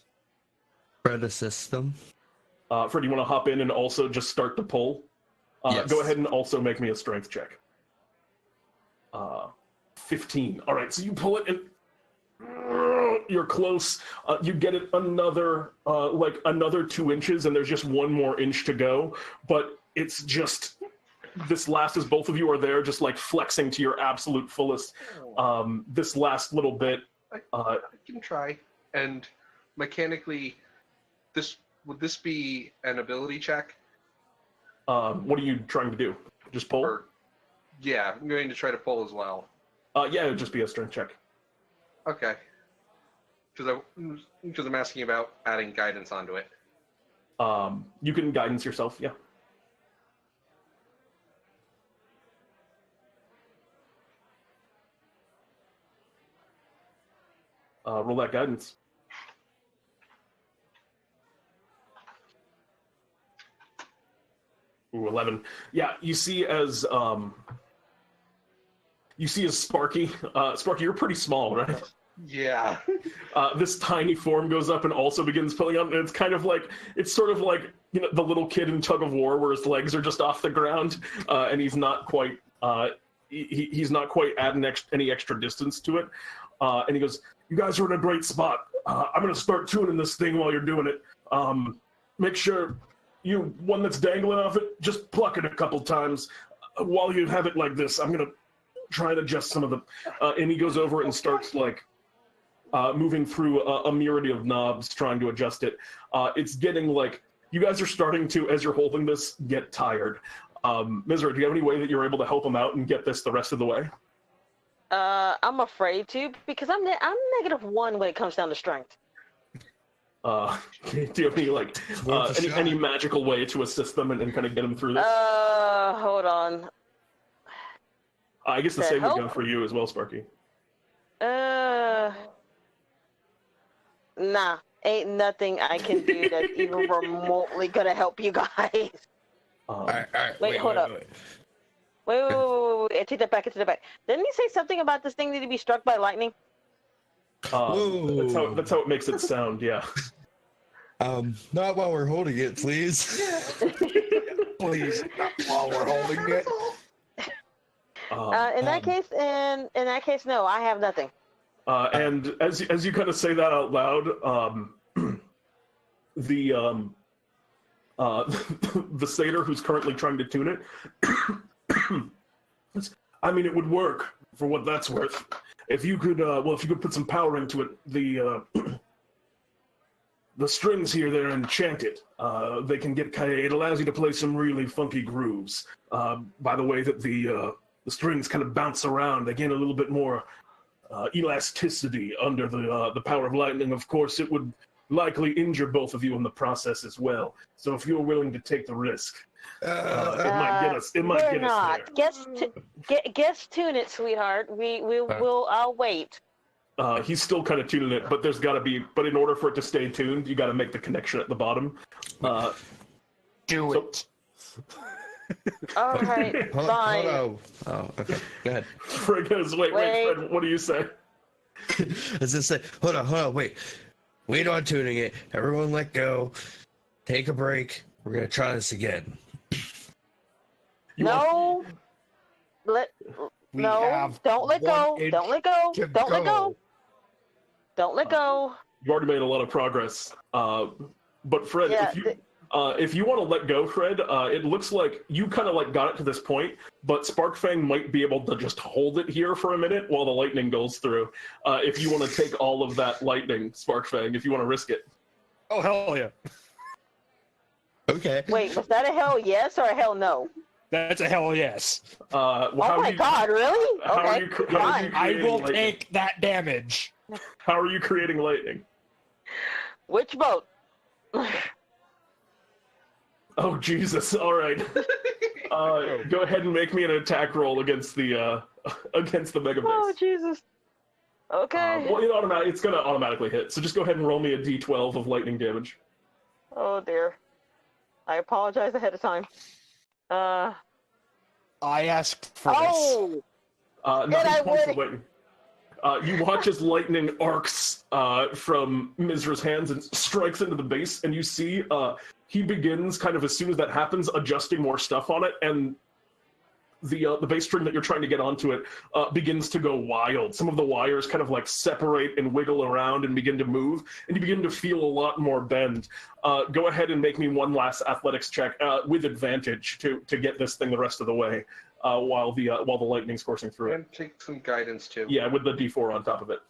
Fred assist them. Fred, you want to hop in and also just start to pull? Yes. Go ahead and also make me a strength check. 15. All right, so you pull it, and you're close. You get it another 2 inches, and there's just one more inch to go, but it's just this last, as both of you are there, just like flexing to your absolute fullest. This last little bit. I can try. And mechanically, would this be an ability check? What are you trying to do? Just pull? Yeah, I'm going to try to pull as well. Yeah, it would just be a strength check. Okay. Because I'm asking about adding guidance onto it. You can guidance yourself, yeah. Roll that guidance. Ooh, 11. Yeah, you see as Sparky. Sparky, you're pretty small, right? Yeah. This tiny form goes up and also begins pulling up, and it's kind of like, it's sort of like, you know, the little kid in Tug of War where his legs are just off the ground, and he's not quite he's not quite adding any extra distance to it. And he goes, you guys are in a great spot. I'm going to start tuning this thing while you're doing it. Make sure one that's dangling off it, just pluck it a couple times. While you have it like this, I'm going to try and adjust some of the... and he goes over it and starts like moving through a myriad of knobs, trying to adjust it. It's getting like... You guys are starting to, as you're holding this, get tired. Misra, do you have any way that you're able to help him out and get this the rest of the way? I'm afraid to, because I'm -1 when it comes down to strength. Do you have any like any magical way to assist them and kind of get them through this? Hold on. I guess the same would go for you as well, Sparky. Nah, ain't nothing I can do that's even remotely gonna help you guys. All right, wait, hold up. Wait, I take that back, Didn't he say something about this thing needing to be struck by lightning? That's how it makes it sound, yeah. Not while we're holding it, please. Please, not while we're holding it. In that case, no, I have nothing. And as you kind of say that out loud, the satyr who's currently trying to tune it, I mean, it would work for what that's worth. if you could, if you could put some power into it, the strings here, they're enchanted. They can get it allows you to play some really funky grooves. By the way that the strings kind of bounce around, they gain a little bit more elasticity under the power of lightning. Of course, it would likely injure both of you in the process as well. So if you're willing to take the risk, it might get us. It might we're get not. us there. Guess tune it, sweetheart. We'll. I'll wait. He's still kind of tuning it, but there's got to be. But in order for it to stay tuned, you got to make the connection at the bottom. Do it. All right, fine. Oh, okay. Go ahead. Fred goes, wait, Fred, what do you say? As I say, hold on, wait. Wait on tuning it. Everyone let go. Take a break. We're going to try this again. No. Don't let go. Don't let go. Don't let go. Don't let go. You've already made a lot of progress. But Fred, if you want to let go, Fred, it looks like you kind of like got it to this point, but Sparkfang might be able to just hold it here for a minute while the lightning goes through. If you want to take all of that lightning, Sparkfang, if you want to risk it. Oh, hell yeah. Okay. Wait, was that a hell yes or a hell no? That's a hell yes. Oh my God, really? Okay, fine. I will take that damage. How are you creating lightning? Which boat? Oh, Jesus. All right. Go ahead and make me an attack roll against the mega base. Oh, Jesus. Okay. Well, it's going to automatically hit, so just go ahead and roll me a d12 of lightning damage. Oh, dear. I apologize ahead of time. I asked for this. 9 points of lightning. You watch as lightning arcs from Misra's hands and strikes into the base, and you see he begins, kind of as soon as that happens, adjusting more stuff on it, and the base string that you're trying to get onto it begins to go wild. Some of the wires kind of like separate and wiggle around and begin to move, and you begin to feel a lot more bend. Go ahead and make me one last athletics check with advantage to get this thing the rest of the way while the lightning's coursing through it. And take some guidance too. Yeah, with the D4 on top of it.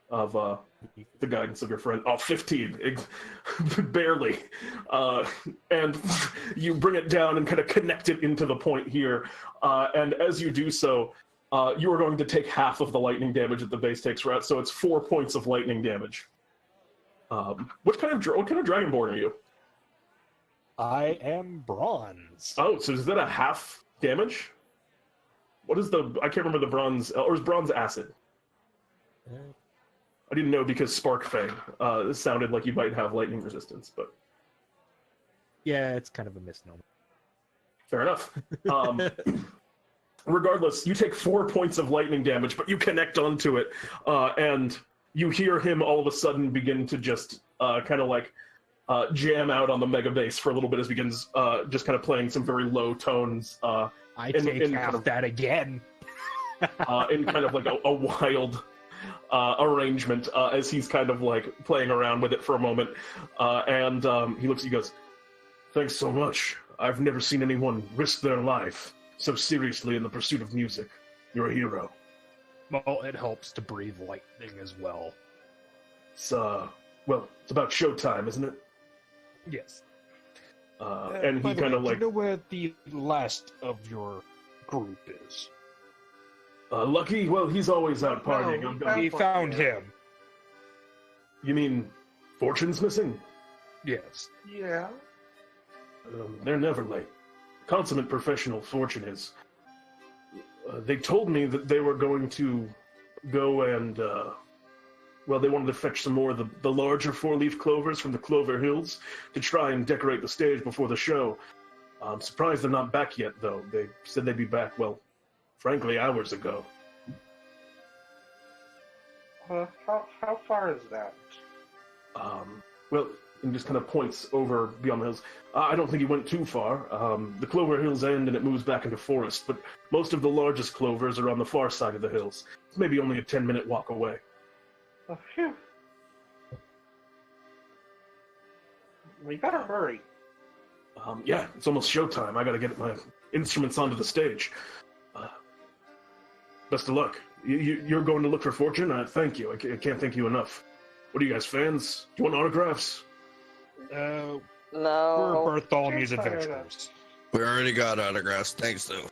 Of the guidance of your friend. Oh, 15. Barely. And you bring it down and kind of connect it into the point here. And as you do so, you are going to take half of the lightning damage that the base takes, right? So it's 4 points of lightning damage. What kind of Dragonborn are you? I am bronze. Oh, so is that a half damage? What is I can't remember the bronze, or is bronze acid? I didn't know because Sparkfang sounded like you might have lightning resistance, but... Yeah, it's kind of a misnomer. Fair enough. Regardless, you take 4 points of lightning damage, but you connect onto it, and you hear him all of a sudden begin to just kind of like jam out on the mega bass for a little bit as he begins just kind of playing some very low tones. I take half that again. In kind of like a wild... arrangement as he's kind of like playing around with it for a moment, and he looks at you and goes, "Thanks so much. I've never seen anyone risk their life so seriously in the pursuit of music. You're a hero." Well, it helps to breathe lightning as well. It's it's about showtime, isn't it? Yes. And he kind of like... Do you know where the last of your group is? Lucky? Well, he's always out partying. We found him. You mean Fortune's missing? Yes. Yeah. They're never late. Consummate professional Fortune is. They told me that they were going to go and, they wanted to fetch some more of the larger four-leaf clovers from the Clover Hills to try and decorate the stage before the show. I'm surprised they're not back yet, though. They said they'd be back, frankly, hours ago. How far is that? And just kind of points over beyond the hills. I don't think he went too far. The Clover Hills end and it moves back into forest, but most of the largest clovers are on the far side of the hills. It's maybe only a 10-minute walk away. Oh, phew. We better hurry. Yeah, it's almost showtime. I gotta get my instruments onto the stage. Best of luck. You're going to look for fortune? Thank you. I can't thank you enough. What are you guys, fans? Do you want autographs? We're No. Bartholomew's Just fired adventurers. We already got autographs. Thanks, though.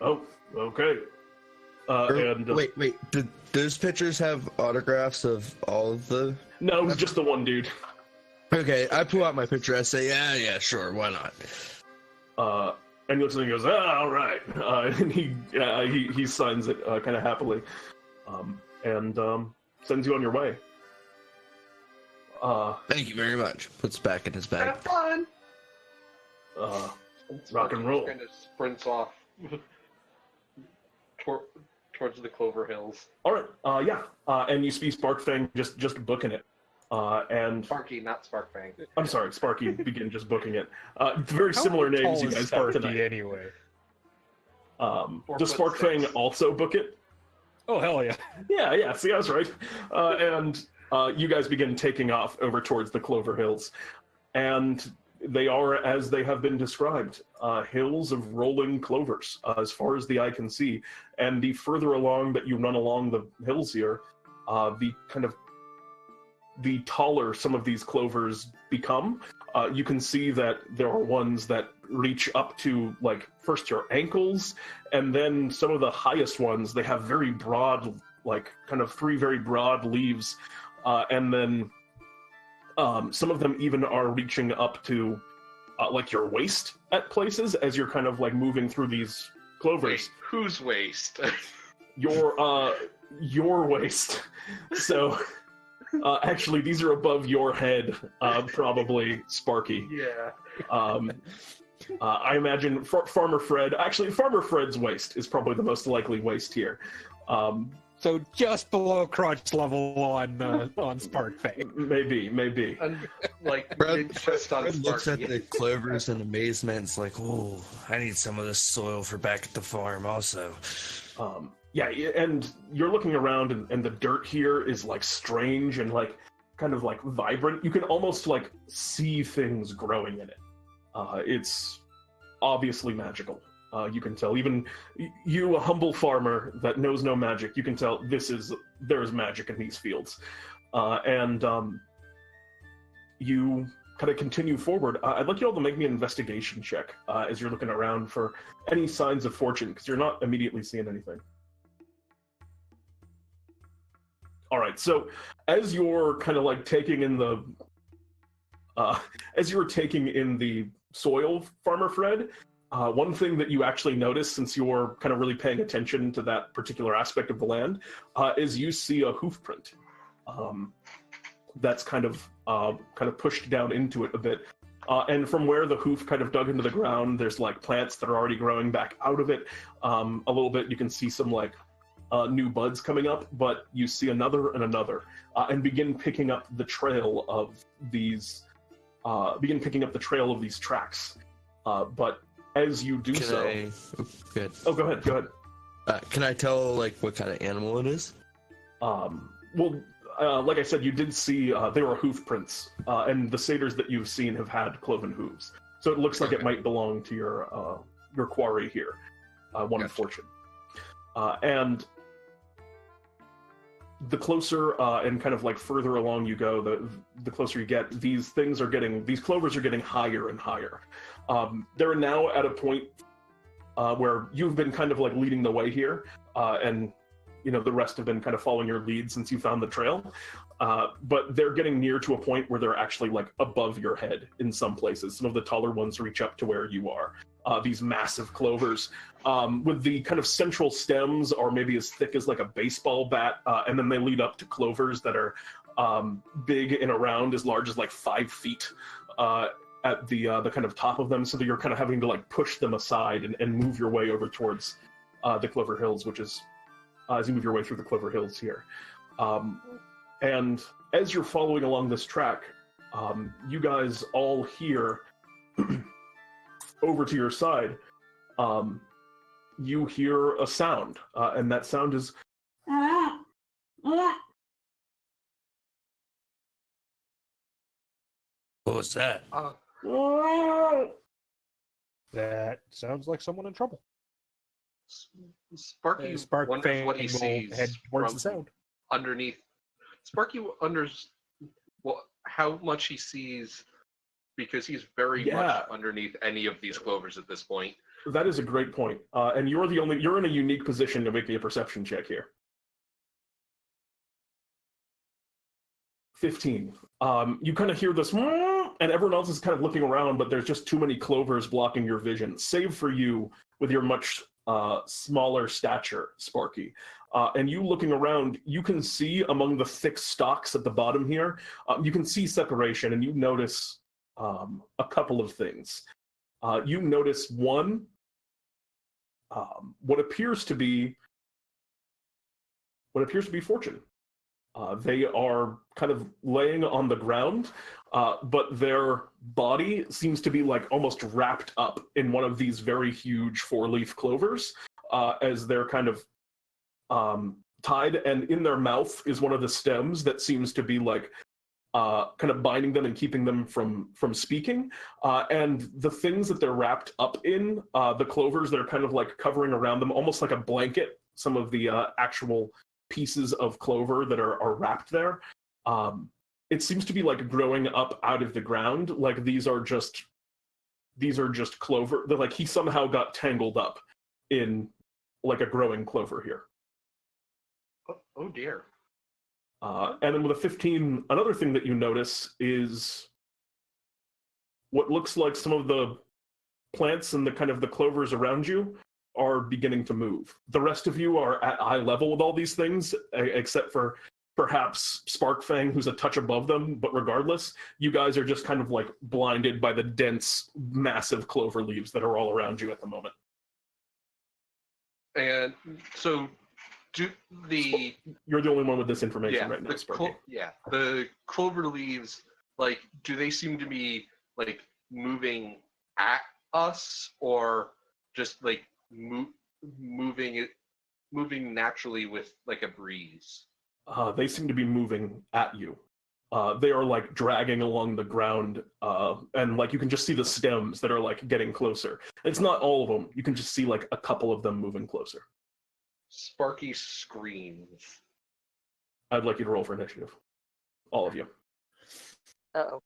Oh, okay. Wait. Did those pictures have autographs of all of the... No, it was just the one dude. Okay, I pull out my picture. I say, yeah, sure, why not? And he looks at it and goes, all right. And he signs it kind of happily. And sends you on your way. Thank you very much. Puts back in his bag. Have fun. Rock and roll. Kind of sprints off towards the Clover Hills. All right, yeah. And you see Sparkfang just booking it. And Sparky, not Sparkfang. I'm sorry, Sparky begin just booking it. Very similar names you guys have tonight. Anyway. Does Sparkfang also book it? Oh, hell yeah. Yeah, see, I was right. And you guys begin taking off over towards the Clover Hills. And they are, as they have been described, hills of rolling clovers, as far as the eye can see. And the further along that you run along the hills here, the taller some of these clovers become. You can see that there are ones that reach up to, like, first your ankles, and then some of the highest ones, they have very broad, like, kind of three very broad leaves, and then some of them even are reaching up to, like, your waist at places as you're kind of, like, moving through these clovers. Wait, whose waist? Your waist. So... actually, these are above your head, probably, Sparky. Yeah. I imagine Farmer Fred... Actually, Farmer Fred's waist is probably the most likely waist here. So just below crunch level on Sparkfang. Maybe. And, like, Fred just on looks at Sparky. the clovers in amazement. It's like, oh, I need some of this soil for back at the farm also. Yeah, and you're looking around, and the dirt here is, like, strange and, like, kind of, like, vibrant. You can almost, like, see things growing in it. It's obviously magical. You can tell. Even you, a humble farmer that knows no magic, you can tell there's magic in these fields. And you kind of continue forward. I'd like you all to make me an investigation check as you're looking around for any signs of fortune, because you're not immediately seeing anything. All right, so as you're kind of like taking in the soil, Farmer Fred, one thing that you actually notice, since you're kind of really paying attention to that particular aspect of the land, is you see a hoof print that's kind of pushed down into it a bit. And from where the hoof kind of dug into the ground, there's like plants that are already growing back out of it. A little bit, you can see some like new buds coming up, but you see another and another, and begin picking up the trail of these tracks. But as you do Good. Oh, go ahead. Can I tell, like, what kind of animal it is? Like I said, you did see there were hoof prints, and the satyrs that you've seen have had cloven hooves. So it looks like it might belong to your quarry here, one of fortune. And the closer and kind of like further along you go, the closer you get, these clovers are getting higher and higher. They're now at a point where you've been kind of like leading the way here, and the rest have been kind of following your lead since you found the trail. But they're getting near to a point where they're actually like above your head in some places. Some of the taller ones reach up to where you are. These massive clovers with the kind of central stems are maybe as thick as like a baseball bat, and then they lead up to clovers that are big and around as large as like 5 feet at the kind of top of them, so that you're kind of having to like push them aside and move your way over towards the Clover Hills, which is as you move your way through the Clover Hills here. And as you're following along this track, you guys all hear over to your side, you hear a sound, and that sound is... What was that? That sounds like someone in trouble. Sparky wonders Sparkfang what he will sees head towards from the sound. underneath. Sparky wonders how much he sees because he's very much underneath any of these clovers at this point. That is a great point. And you're in a unique position to make a perception check here. 15. You kind of hear this, and everyone else is kind of looking around, but there's just too many clovers blocking your vision, save for you with your much smaller stature, Sparky. And you looking around, you can see among the thick stalks at the bottom here, you can see separation, and you notice a couple of things. You notice one, what appears to be Fortune. They are kind of laying on the ground, but their body seems to be like almost wrapped up in one of these very huge four-leaf clovers, as they're kind of tied, and in their mouth is one of the stems that seems to be like kind of binding them and keeping them from speaking. And the things that they're wrapped up in, the clovers that are kind of like covering around them, almost like a blanket, some of the actual pieces of clover that are wrapped there. It seems to be like growing up out of the ground. Like these are just clover. They're like he somehow got tangled up in like a growing clover here. Oh dear. And then with a 15, another thing that you notice is what looks like some of the plants and the kind of the clovers around you are beginning to move. The rest of you are at eye level with all these things, except for perhaps Sparkfang, who's a touch above them, but regardless, you guys are just kind of like blinded by the dense, massive clover leaves that are all around you at the moment. And so you're the only one with this information right now, Sparky. The clover leaves, like, do they seem to be like moving at us, or just like moving naturally with like a breeze? They seem to be moving at you. They are like dragging along the ground, and like you can just see the stems that are like getting closer. It's not all of them. You can just see like a couple of them moving closer. Sparky screams. I'd like you to roll for initiative. All of you. Uh-oh.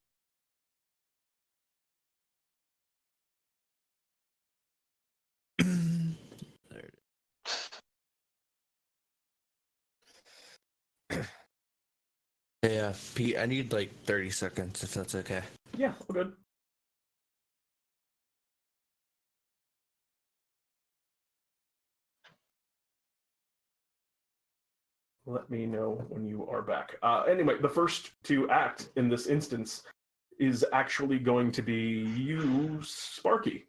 Yeah, Pete, I need like 30 seconds if that's okay. Yeah, all good. Let me know when you are back. Anyway, the first to act in this instance is actually going to be you, Sparky,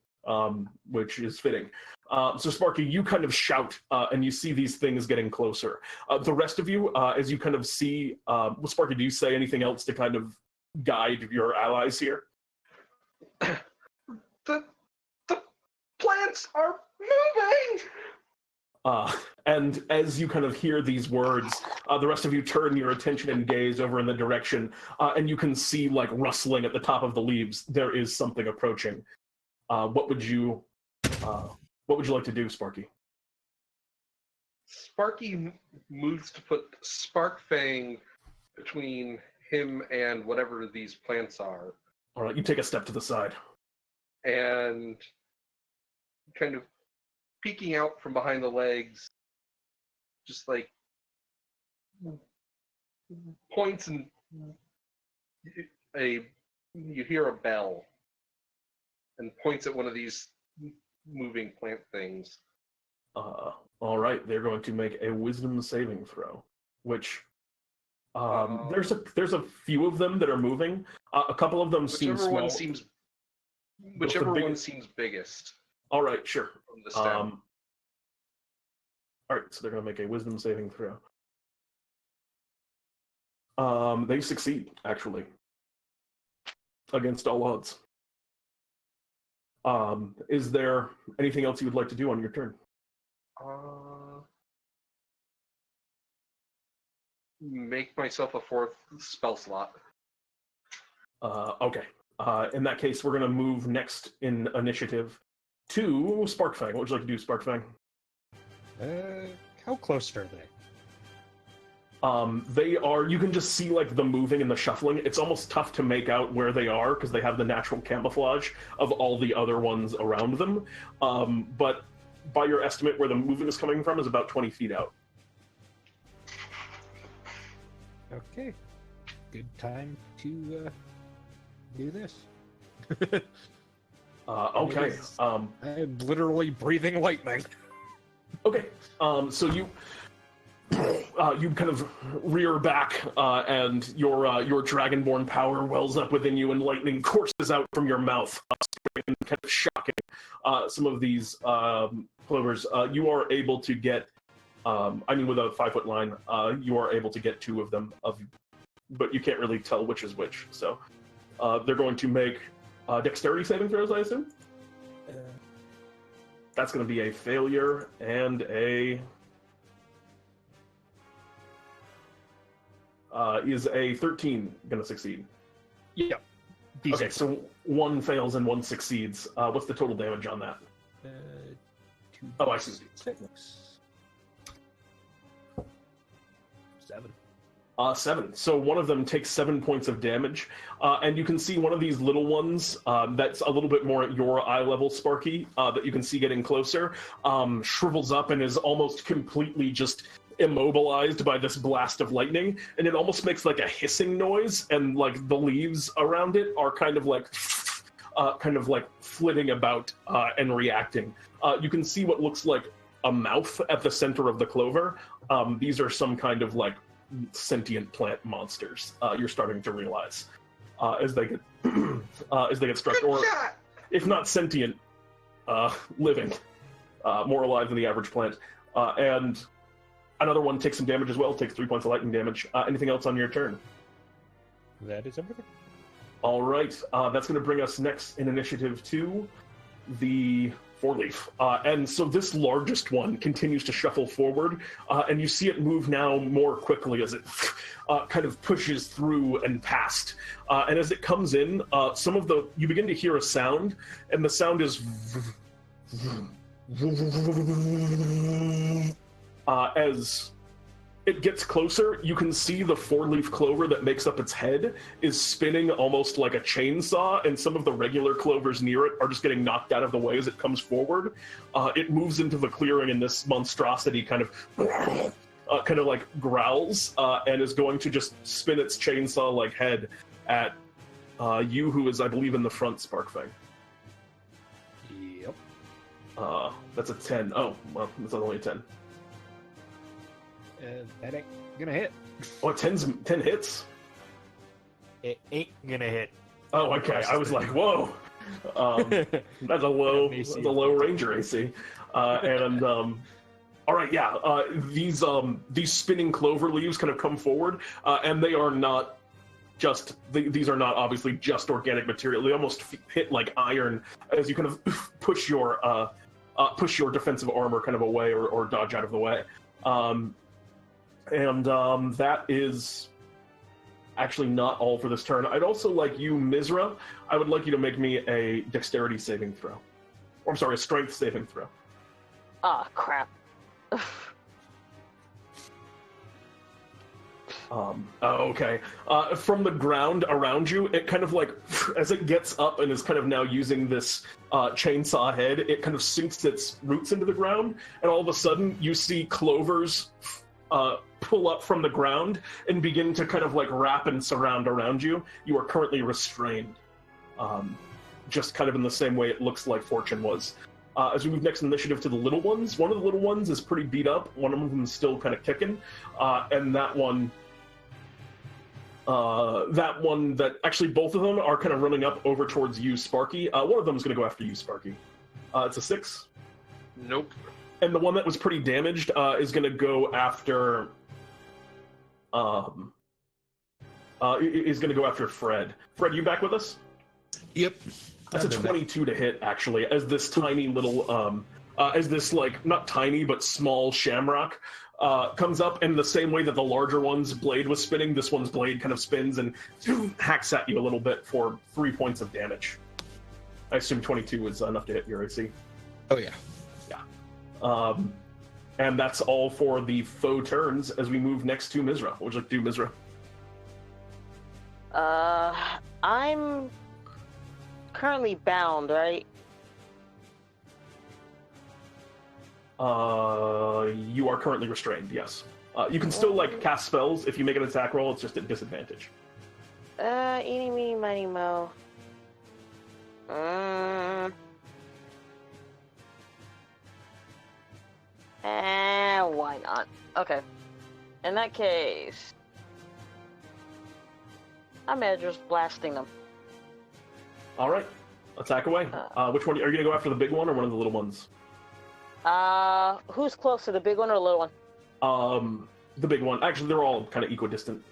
which is fitting. So Sparky, you kind of shout, and you see these things getting closer. The rest of you, as you kind of see, Sparky, do you say anything else to kind of guide your allies here? The plants are moving! And as you kind of hear these words, the rest of you turn your attention and gaze over in the direction, and you can see, like, rustling at the top of the leaves, there is something approaching. What would you like to do, Sparky? Sparky moves to put Sparkfang between him and whatever these plants are. All right, you take a step to the side. And kind of peeking out from behind the legs, just like points, and you hear a bell, and points at one of these moving plant things. All right, they're going to make a wisdom saving throw, which there's a few of them that are moving. A couple of them seem small. Whichever one seems biggest. All right, sure. From the stem. All right, so they're going to make a wisdom saving throw. They succeed, actually, against all odds. Is there anything else you would like to do on your turn? Make myself a 4th spell slot. Okay. In that case, we're going to move next in initiative to Sparkfang. What would you like to do, Sparkfang? How close are they? They are, you can just see like the moving and the shuffling. It's almost tough to make out where they are because they have the natural camouflage of all the other ones around them. But by your estimate, where the moving is coming from is about 20 feet out. Okay. Good time to do this. Okay. I am literally breathing lightning. Okay. So you you kind of rear back, and your Dragonborn power wells up within you, and lightning courses out from your mouth, and kind of shocking some of these clovers. You are able to get, with a 5-foot line, you are able to get 2 of them, but you can't really tell which is which. So they're going to make dexterity saving throws, I assume? That's going to be a failure and a... is a 13 going to succeed? Yep. Okay, so 1 fails and 1 succeeds. What's the total damage on that? 2, Oh, I see. 6. 7. 7. So one of them takes 7 points of damage, and you can see one of these little ones that's a little bit more at your eye level, Sparky, that you can see getting closer, shrivels up and is almost completely just immobilized by this blast of lightning, and it almost makes like a hissing noise, and like the leaves around it are kind of like flitting about and reacting. You can see what looks like a mouth at the center of the clover. These are some kind of like sentient plant monsters. You're starting to realize as they get struck, or if not sentient, living, more alive than the average plant. And another one takes some damage as well, takes 3 points of lightning damage. Anything else on your turn? That is everything. All right, that's going to bring us next in initiative to the Four-Leaf. And so this largest one continues to shuffle forward, and you see it move now more quickly as it kind of pushes through and past. And as it comes in, you begin to hear a sound, and the sound is... as it gets closer, you can see the 4-leaf clover that makes up its head is spinning almost like a chainsaw, and some of the regular clovers near it are just getting knocked out of the way as it comes forward. It moves into the clearing, and this monstrosity kind of like growls, and is going to just spin its chainsaw-like head at you, who is, I believe, in the front, Sparkfang. Yep. That's a 10. Oh, well, that's only a 10. That ain't gonna hit. Oh, 10 hits? It ain't gonna hit. Oh, okay. I was like, whoa. That's a low ranger AC. All right, yeah. These spinning clover leaves kind of come forward, and they are not just these are not obviously just organic material. They almost hit like iron as you kind of push your defensive armor kind of away or dodge out of the way. That is actually not all for this turn. I'd also like you, Misra, I would like you to make me a dexterity saving throw. Or, I'm sorry, a strength saving throw. Ah, crap. Okay. From the ground around you, it kind of like, as it gets up and is kind of now using this chainsaw head, it kind of sinks its roots into the ground, and all of a sudden you see clovers pull up from the ground and begin to kind of like wrap and surround around you. You are currently restrained. Just kind of in the same way it looks like Fortune was. As we move next initiative to the little ones, one of the little ones is pretty beat up, one of them is still kind of kicking, and that one that actually both of them are kind of running up over towards you, Sparky. One of them is going to go after you, Sparky. It's a 6. Nope. And the one that was pretty damaged is going to go after Fred. Fred, you back with us? Yep. That's a 22 to hit, actually, as this tiny little, as this, like, not tiny, but small shamrock comes up, in the same way that the larger one's blade was spinning, this one's blade kind of spins and hacks at you a little bit for 3 points of damage. I assume 22 was enough to hit your AC. Oh, yeah. Yeah. And that's all for the foe turns as we move next to Misra. What would you like to do, Misra? I'm currently bound, right? You are currently restrained, yes. You can still, like, cast spells. If you make an attack roll, it's just at disadvantage. Eeny, meeny, miny, mo. Why not? Okay. In that case, I'm just blasting them. All right. Attack away. Which one? Are you going to go after the big one or one of the little ones? Who's closer, the big one or the little one? The big one. Actually, they're all kind of equidistant.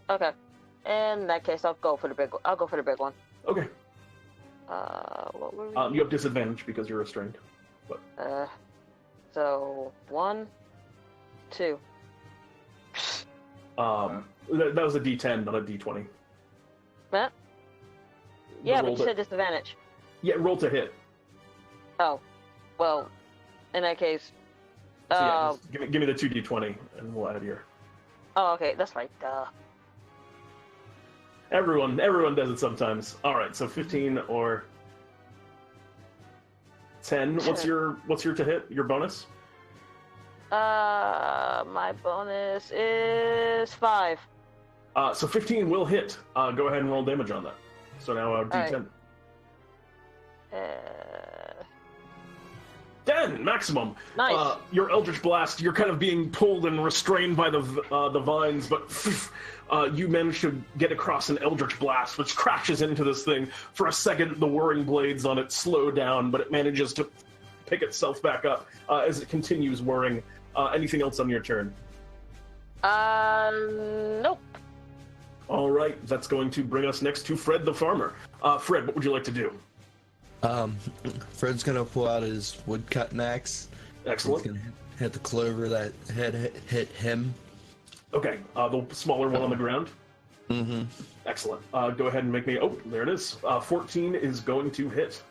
Okay. In that case, I'll go for the big one. I'll go for the big one. Okay. What were we? You have disadvantage because you're restrained. But... So 1, 2. that was a D10, not a D20. What? Yeah, but you said disadvantage. Yeah, roll to hit. Oh, well, in that case, So yeah, just give me the 2D20 and we'll add here. Oh, okay, that's right. Duh. Everyone does it sometimes. All right, so 15 or 10. What's your to hit? Your bonus? My bonus is 5. So 15 will hit. Go ahead and roll damage on that. So now D10. Right. 10 maximum. Nice. Your Eldritch Blast. You're kind of being pulled and restrained by the vines, but you manage to get across an Eldritch Blast, which crashes into this thing. For a second, the whirring blades on it slow down, but it manages to pick itself back up as it continues whirring. Anything else on your turn? Nope. All right, that's going to bring us next to Fred the Farmer. Fred, what would you like to do? Fred's gonna pull out his woodcutting axe. Excellent. He's gonna hit the clover that hit him. Okay, the smaller one on the ground. Mm-hmm. Excellent. Go ahead and make me... Oh, there it is. 14 is going to hit.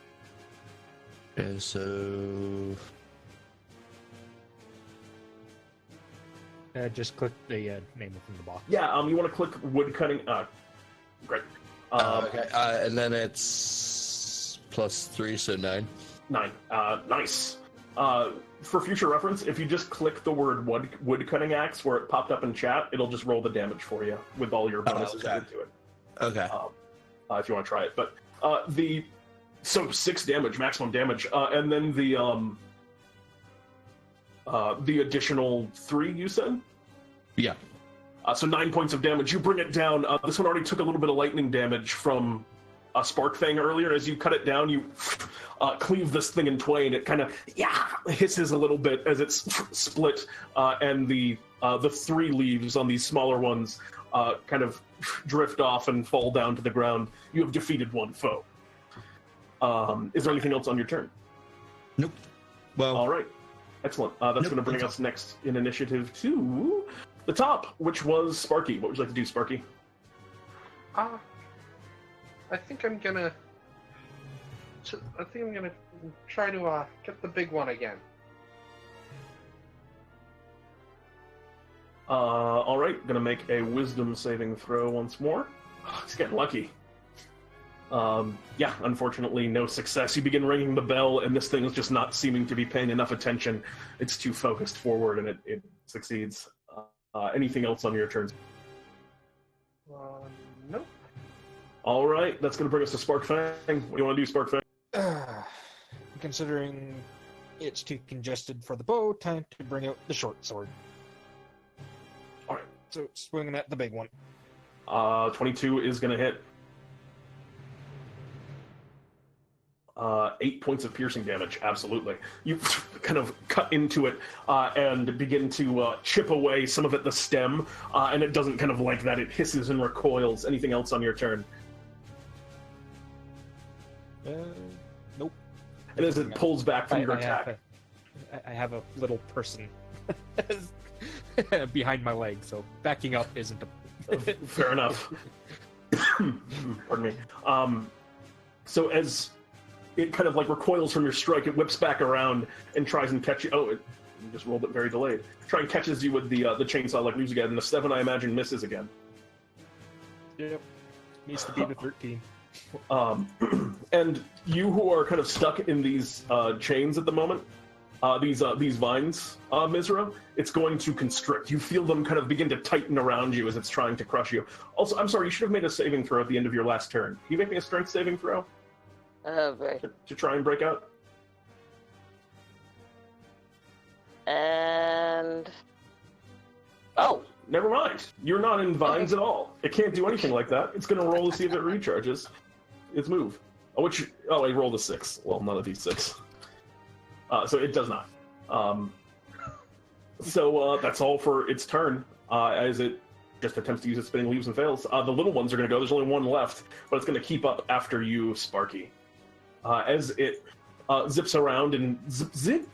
Okay, so... Just click the name within the box. Yeah, you want to click wood cutting. Great. Okay, and then it's +3, so 9. 9. Nice. For future reference, if you just click the word wood cutting axe where it popped up in chat, it'll just roll the damage for you with all your bonuses added to it. Okay. If you want to try it, but so 6 damage, maximum damage, and then the additional 3 you said? Yeah. So 9 points of damage. You bring it down. This one already took a little bit of lightning damage from Sparkfang earlier. As you cut it down, you cleave this thing in twain. It kind of hisses a little bit as it's split, and the 3 leaves on these smaller ones kind of drift off and fall down to the ground. You have defeated one foe. Is there anything else on your turn? Nope. Well. All right. Excellent. That's going to bring us next in initiative to the top, which was Sparky. What would you like to do, Sparky? I think I'm gonna try to get the big one again. All right. Going to make a Wisdom saving throw once more. Oh, he's getting lucky. Yeah, unfortunately, no success. You begin ringing the bell, and this thing is just not seeming to be paying enough attention. It's too focused forward, and it succeeds. Anything else on your turns? Nope. All right, that's going to bring us to Sparkfang. What do you want to do, Sparkfang? Considering it's too congested for the bow, time to bring out the short sword. All right. So, swinging at the big one. 22 is going to hit. 8 points of piercing damage, absolutely. You kind of cut into it and begin to chip away some of it, the stem, and it doesn't kind of like that. It hisses and recoils. Anything else on your turn? Nope. And as it pulls back from your attack... I have a little person behind my leg, so backing up isn't a... Fair enough. Pardon me. So as... it kind of like recoils from your strike, it whips back around and tries and catch you. Oh, You just rolled it very delayed. Try and catches you with the chainsaw like leaves again, and the 7 I imagine misses again. Yep. Needs to be the 13. And you who are kind of stuck in these chains at the moment, these vines, Misra, it's going to constrict. You feel them kind of begin to tighten around you as it's trying to crush you. Also, I'm sorry, you should have made a saving throw at the end of your last turn. Can you make me a strength saving throw? Okay. To try and break out? And... Oh! Never mind. You're not in vines at all. It can't do anything like that. It's going to roll to see if it recharges. Its move. I rolled a 6. Well, none of these 6. So it does not. So that's all for its turn, as it just attempts to use its spinning leaves and fails. The little ones are going to go. There's only one left, but it's going to keep up after you, Sparky. As it zips around and zip.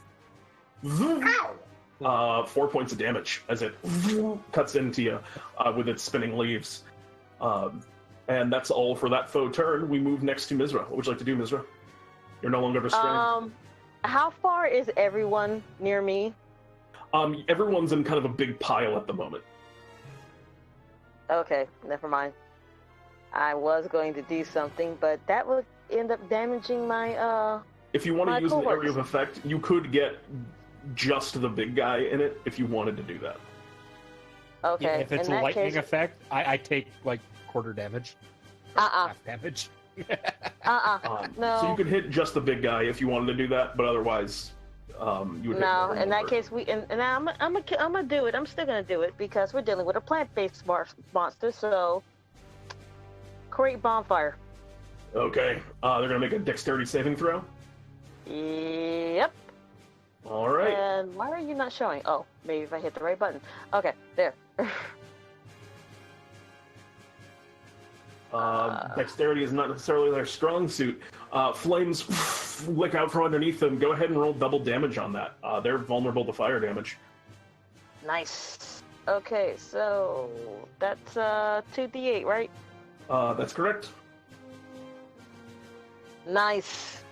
4 points of damage as it cuts into you with its spinning leaves. And that's all for that faux turn. We move next to Misra. What would you like to do, Misra? You're no longer restrained. How far is everyone near me? Everyone's in kind of a big pile at the moment. Okay, never mind. I was going to do something, but that would end up damaging my, If you want to use an cohorts. area of effect, you could get just the big guy in it if you wanted to do that. Okay, Yeah, if it's in a that lightning case... effect, I take like quarter damage. Or half damage. No. So you could hit just the big guy if you wanted to do that, but otherwise, you would hit No, more in that number. case, I'm gonna do it. I'm still gonna do it because we're dealing with a plant-based monster. So, create bonfire. Okay, they're gonna make a dexterity saving throw. Yep. All right. And why are you not showing? Oh, maybe if I hit the right button. Okay, there. Dexterity is not necessarily their strong suit. Flames lick out from underneath them. Go ahead and roll double damage on that. They're vulnerable to fire damage. Nice. Okay, so that's 2d8, right? That's correct. Nice.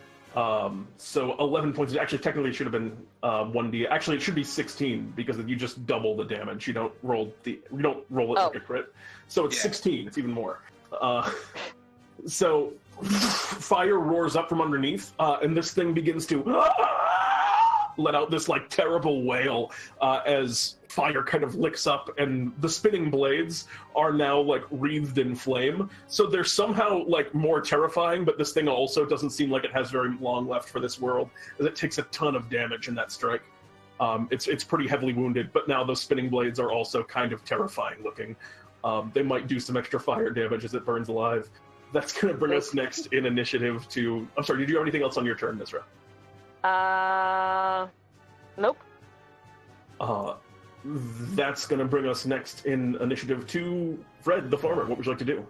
So 11 points. Actually, technically, it should have been 1d. Actually, it should be 16 because you just double the damage. You don't roll it like a crit. So it's 16. It's even more. So fire roars up from underneath, and this thing begins to let out this like terrible wail as fire kind of licks up, and the spinning blades are now like wreathed in flame. So they're somehow like more terrifying, but this thing also doesn't seem like it has very long left for this world, as it takes a ton of damage in that strike. It's pretty heavily wounded, but now those spinning blades are also kind of terrifying looking. They might do some extra fire damage as it burns alive. That's going to bring us next in initiative to... I'm sorry, did you have anything else on your turn, Misra? Nope. That's going to bring us next in initiative to Fred, the farmer. What would you like to do?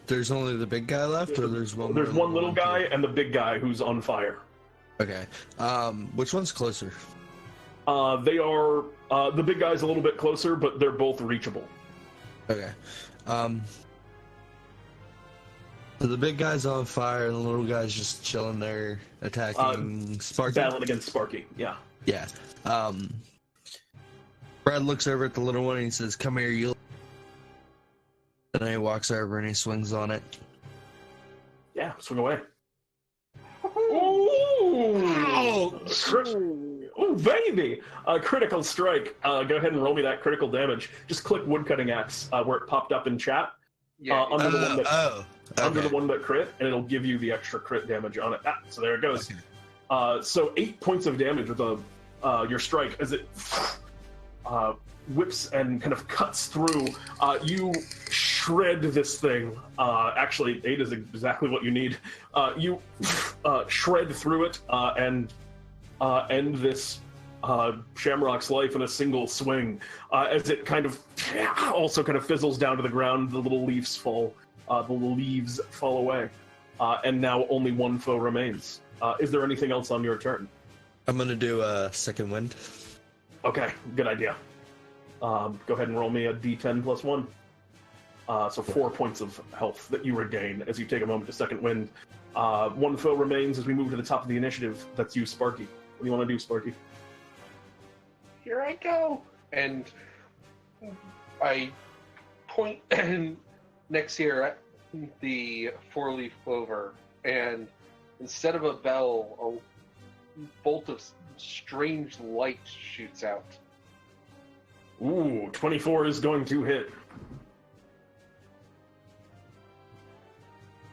There's only the big guy left, or there's one? There's one little guy and the big guy who's on fire. Okay. Which one's closer? They are... the big guy's a little bit closer, but they're both reachable. Okay. So the big guy's on fire, and the little guy's just chilling there, attacking Sparky. Battling against Sparky, yeah. Yeah. Brad looks over at the little one and he says, "Come here, you." And then he walks over and he swings on it. Yeah, swing away. Ooh, baby! Critical strike. Go ahead and roll me that critical damage. Just click woodcutting axe where it popped up in chat. Under the one that crit, and it'll give you the extra crit damage on it. So there it goes. Okay. So 8 points of damage with your strike as it whips and kind of cuts through. You shred this thing. Actually, 8 is exactly what you need. You shred through it and end this Shamrock's life in a single swing. As it kind of also kind of fizzles down to the ground, the little leaves fall. The leaves fall away, and now only one foe remains. Is there anything else on your turn? I'm gonna do a second wind. Okay, good idea. Go ahead and roll me a d10 plus 1. So 4 points of health that you regain as you take a moment to second wind. One foe remains as we move to the top of the initiative. That's you, Sparky. What do you want to do, Sparky? here I go. And I point next here at the four-leaf clover, and instead of a bell, a bolt of strange light shoots out. Ooh, 24 is going to hit.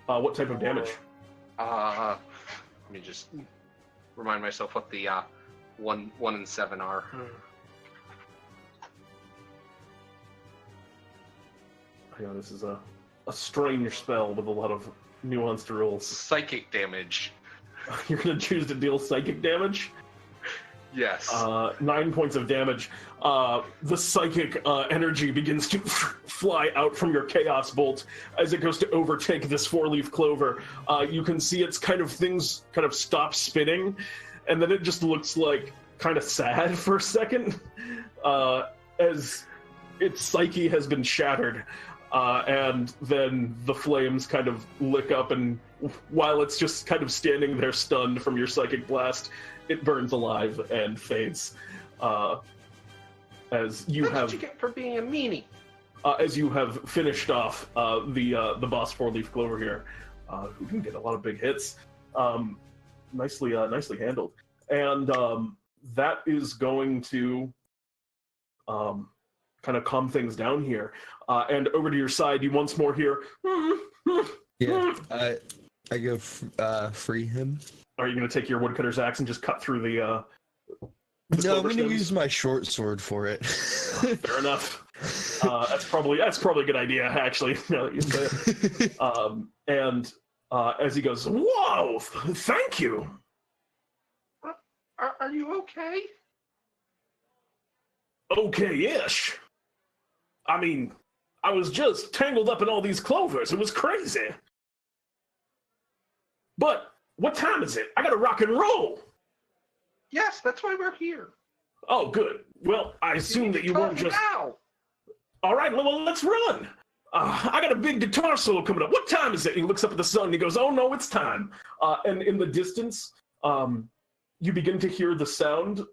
What type of damage? Let me just remind myself what the 1 and 7 are. Yeah, this is a strange spell with a lot of nuanced rules. Psychic damage. You're going to choose to deal psychic damage? Yes. 9 points of damage. The psychic energy begins to fly out from your chaos bolt as it goes to overtake this four-leaf clover. You can see its things stop spinning, and then it just looks like kind of sad for a second as its psyche has been shattered. And then the flames kind of lick up, and while it's just kind of standing there stunned from your psychic blast, it burns alive and fades. As you That's have, what you get for being a meanie. as you have finished off the boss four-leaf clover here, who can get a lot of big hits. Nicely handled, and that is going to kind of calm things down here. And over to your side, you once more hear. Yeah, I go free him. Are you going to take your woodcutter's axe and just cut through the No, I'm clover going to stems? use my short sword for it. Fair enough. That's probably a good idea, actually. Now that you say it. And as he goes, "Whoa! Thank you." Are you okay? Okay-ish. I mean, I was just tangled up in all these clovers. It was crazy. But what time is it? I gotta rock and roll. Yes, that's why we're here. Oh, good. Well, I assume that you weren't just. Now. All right, well, let's run. I got a big guitar solo coming up. What time is it? He looks up at the sun and he goes, "Oh no, it's time." And in the distance, you begin to hear the sound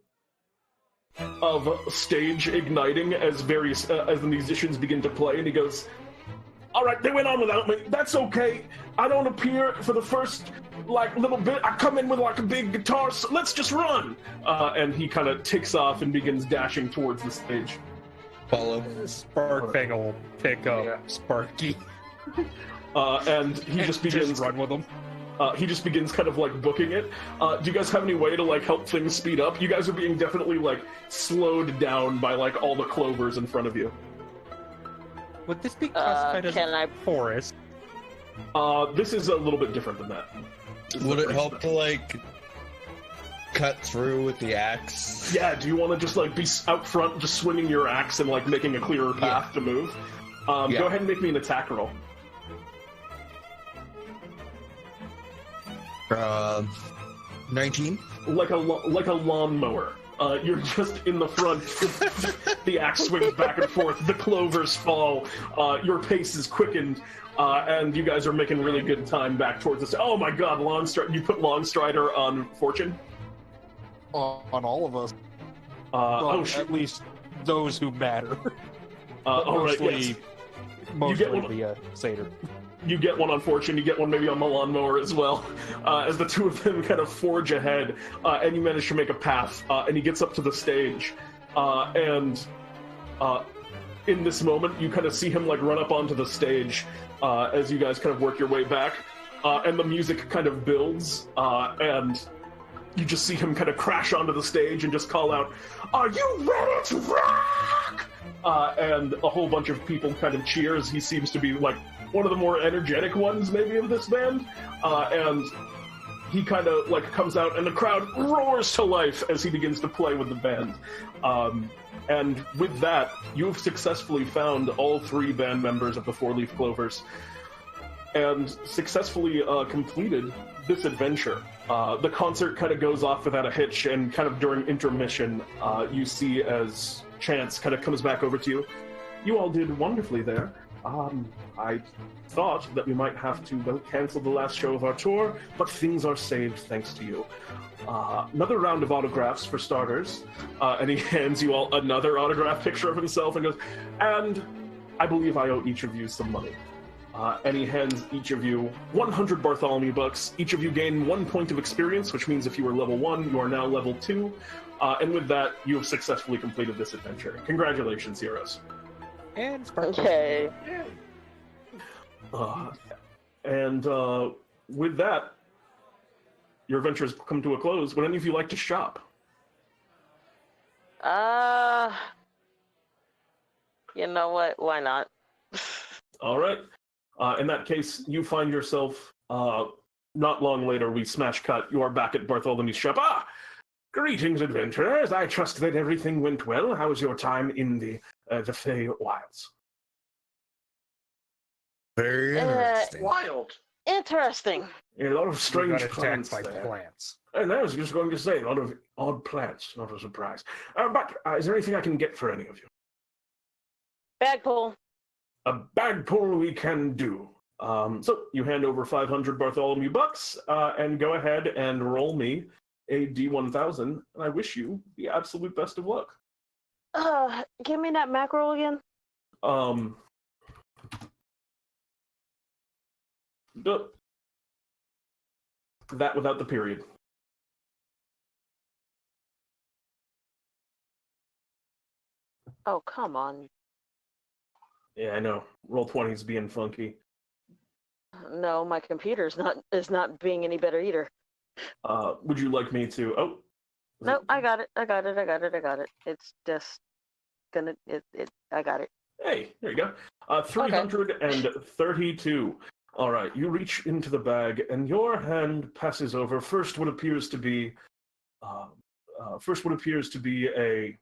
of a stage igniting as the musicians begin to play. And he goes, "All right, they went on without me. That's okay. I don't appear for the first little bit. I come in with a big guitar. So let's just run." And he kind of takes off and begins dashing towards the stage. Follow. Sparkfang will pick up Yeah. Sparky. And he just begins run with him. He just begins kind of booking it. Do you guys have any way to help things speed up? You guys are being definitely slowed down by all the clovers in front of you. Would this be classified as can I- forest? This is a little bit different than that. This is Would a it pretty help to cut through with the axe? Yeah, do you want to just be out front, just swinging your axe and making a clearer path to move? Yeah. Go ahead and make me an attack roll. 19. Like a lawnmower. You're just in the front. The axe swings back and forth. The clovers fall. Your pace is quickened, and you guys are making really good time back towards this. Oh my God, you put Longstrider on Fortune. On all of us. Oh shit. At least those who matter. All right. Yes. Mostly one- the satyr. You get one on Fortune, you get one maybe on the lawnmower as well, as the two of them kind of forge ahead, and you manage to make a path, and he gets up to the stage, and in this moment, you kind of see him run up onto the stage as you guys kind of work your way back, and the music kind of builds, and you just see him kind of crash onto the stage and just call out, "Are you ready to rock?" And a whole bunch of people kind of cheers. He seems to be one of the more energetic ones maybe of this band, and he kind of comes out and the crowd roars to life as he begins to play with the band. And with that, you have successfully found all 3 band members of the Four-Leaf Clovers and successfully completed this adventure. The concert kind of goes off without a hitch, and kind of during intermission, you see as Chance kind of comes back over to you. "You all did wonderfully there. I thought that we might have to cancel the last show of our tour, but things are saved thanks to you. Another round of autographs for starters, and he hands you all another autograph picture of himself and goes, and I believe I owe each of you some money. And he hands each of you 100 Bartholomew bucks. Each of you gain 1 point of experience, which means if you were level 1, you are now level 2. And with that, you have successfully completed this adventure. Congratulations, heroes. And Sparky. Okay. And with that, your adventure has come to a close. Would any of you like to shop? You know what? Why not? All right. In that case, you find yourself, not long later, we smash cut. You are back at Bartholomew's shop. Greetings, adventurers. I trust that everything went well. How was your time in the Feywilds? Very interesting. Wild. Interesting. A lot of We strange got plants attacked by there. plants. And I was just going to say, a lot of odd plants. Not a surprise. But is there anything I can get for any of you? Bagpull. A bag pull we can do. So you hand over 500 Bartholomew bucks and go ahead and roll me a D1000. And I wish you the absolute best of luck. Give me that mackerel again. That without the period. Oh, come on. Yeah, I know. Roll20's being funky. No, my computer's is not being any better either. Would you like me to? Oh. No, I got it. It's just gonna. I got it. Hey, there you go. 332. All right, you reach into the bag, and your hand passes over first what appears to be a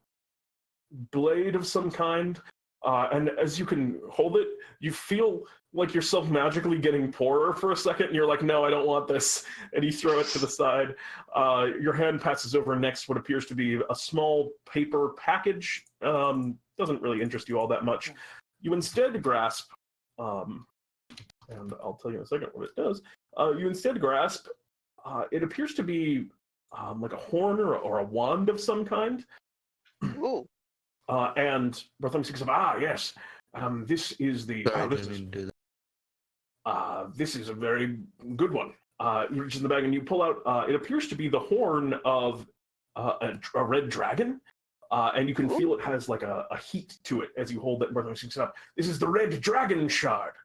blade of some kind. And as you can hold it, you feel like yourself magically getting poorer for a second, and you're like, no, I don't want this. And you throw it to the side. Your hand passes over next what appears to be a small paper package. Doesn't really interest you all that much. You instead grasp, and I'll tell you in a second what it does. You instead grasp, it appears to be like a horn or a wand of some kind. Ooh. And Bartholomew says, yes, this is the... Sorry, I didn't do that. This is a very good one. You reach in the bag and you pull out, it appears to be the horn of a red dragon, and you can feel it has like a heat to it as you hold it. Bartholomew picks it up. This is the red dragon shard.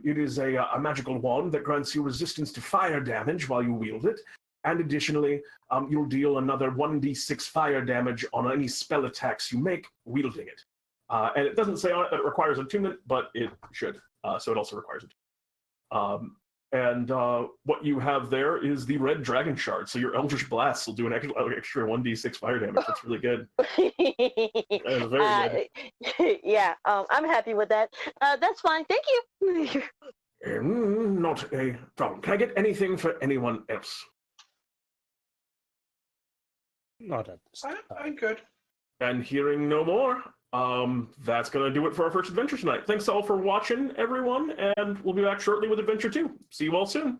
It is a magical wand that grants you resistance to fire damage while you wield it. And additionally, you'll deal another 1d6 fire damage on any spell attacks you make wielding it. And it doesn't say on it that it requires attunement, but it should. So it also requires it. And what you have there is the red dragon shard. So your Eldritch Blasts will do an extra 1d6 fire damage. That's really good. That's very good. Yeah, I'm happy with that. That's fine. Thank you. Not a problem. Can I get anything for anyone else? Not at this time. I'm good. And hearing no more, that's going to do it for our first adventure tonight. Thanks all for watching, everyone, and we'll be back shortly with Adventure 2. See you all soon.